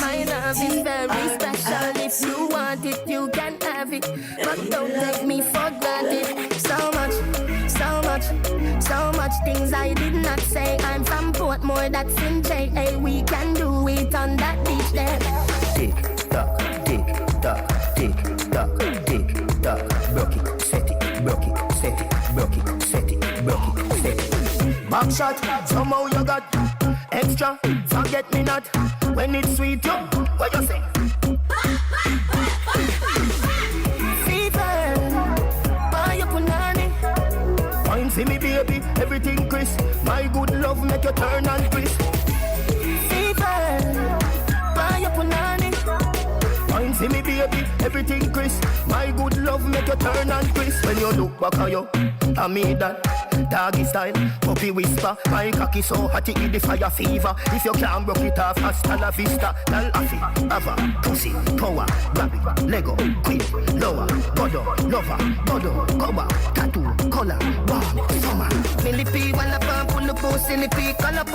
My love is very special. If you want it, you can have it. But don't take me for granted. So much, so much, so much things I did not say. I'm from Portmore, that's in JA. We can do it on that beach there. Tick tock, tick tock, tick tock, tick tock. Broke it, set it, broke it, set it, broke it, set it, broke it, set it. Back shot, somehow you got extra. Forget me not when it's sweet. You, what you say? Fever, buy your punani. Wine for me, baby, everything crisp. My good love make you turn and crisp. Fever, buy your punani. Wine for me, baby, everything crisp. My good love make you turn and crisp. When you look back at you, I mean that. Doggy style, puppy whisper. My cocky so hot it give the fire fever. If you can't broke it off, hasta la vista. Dal afi, ava, pussy, power, grab it, Lego, quick, lower, godo, lover, godo, cover, tattoo, color, warm, summer. Millipede, one up, pull the post, in the peak, all up,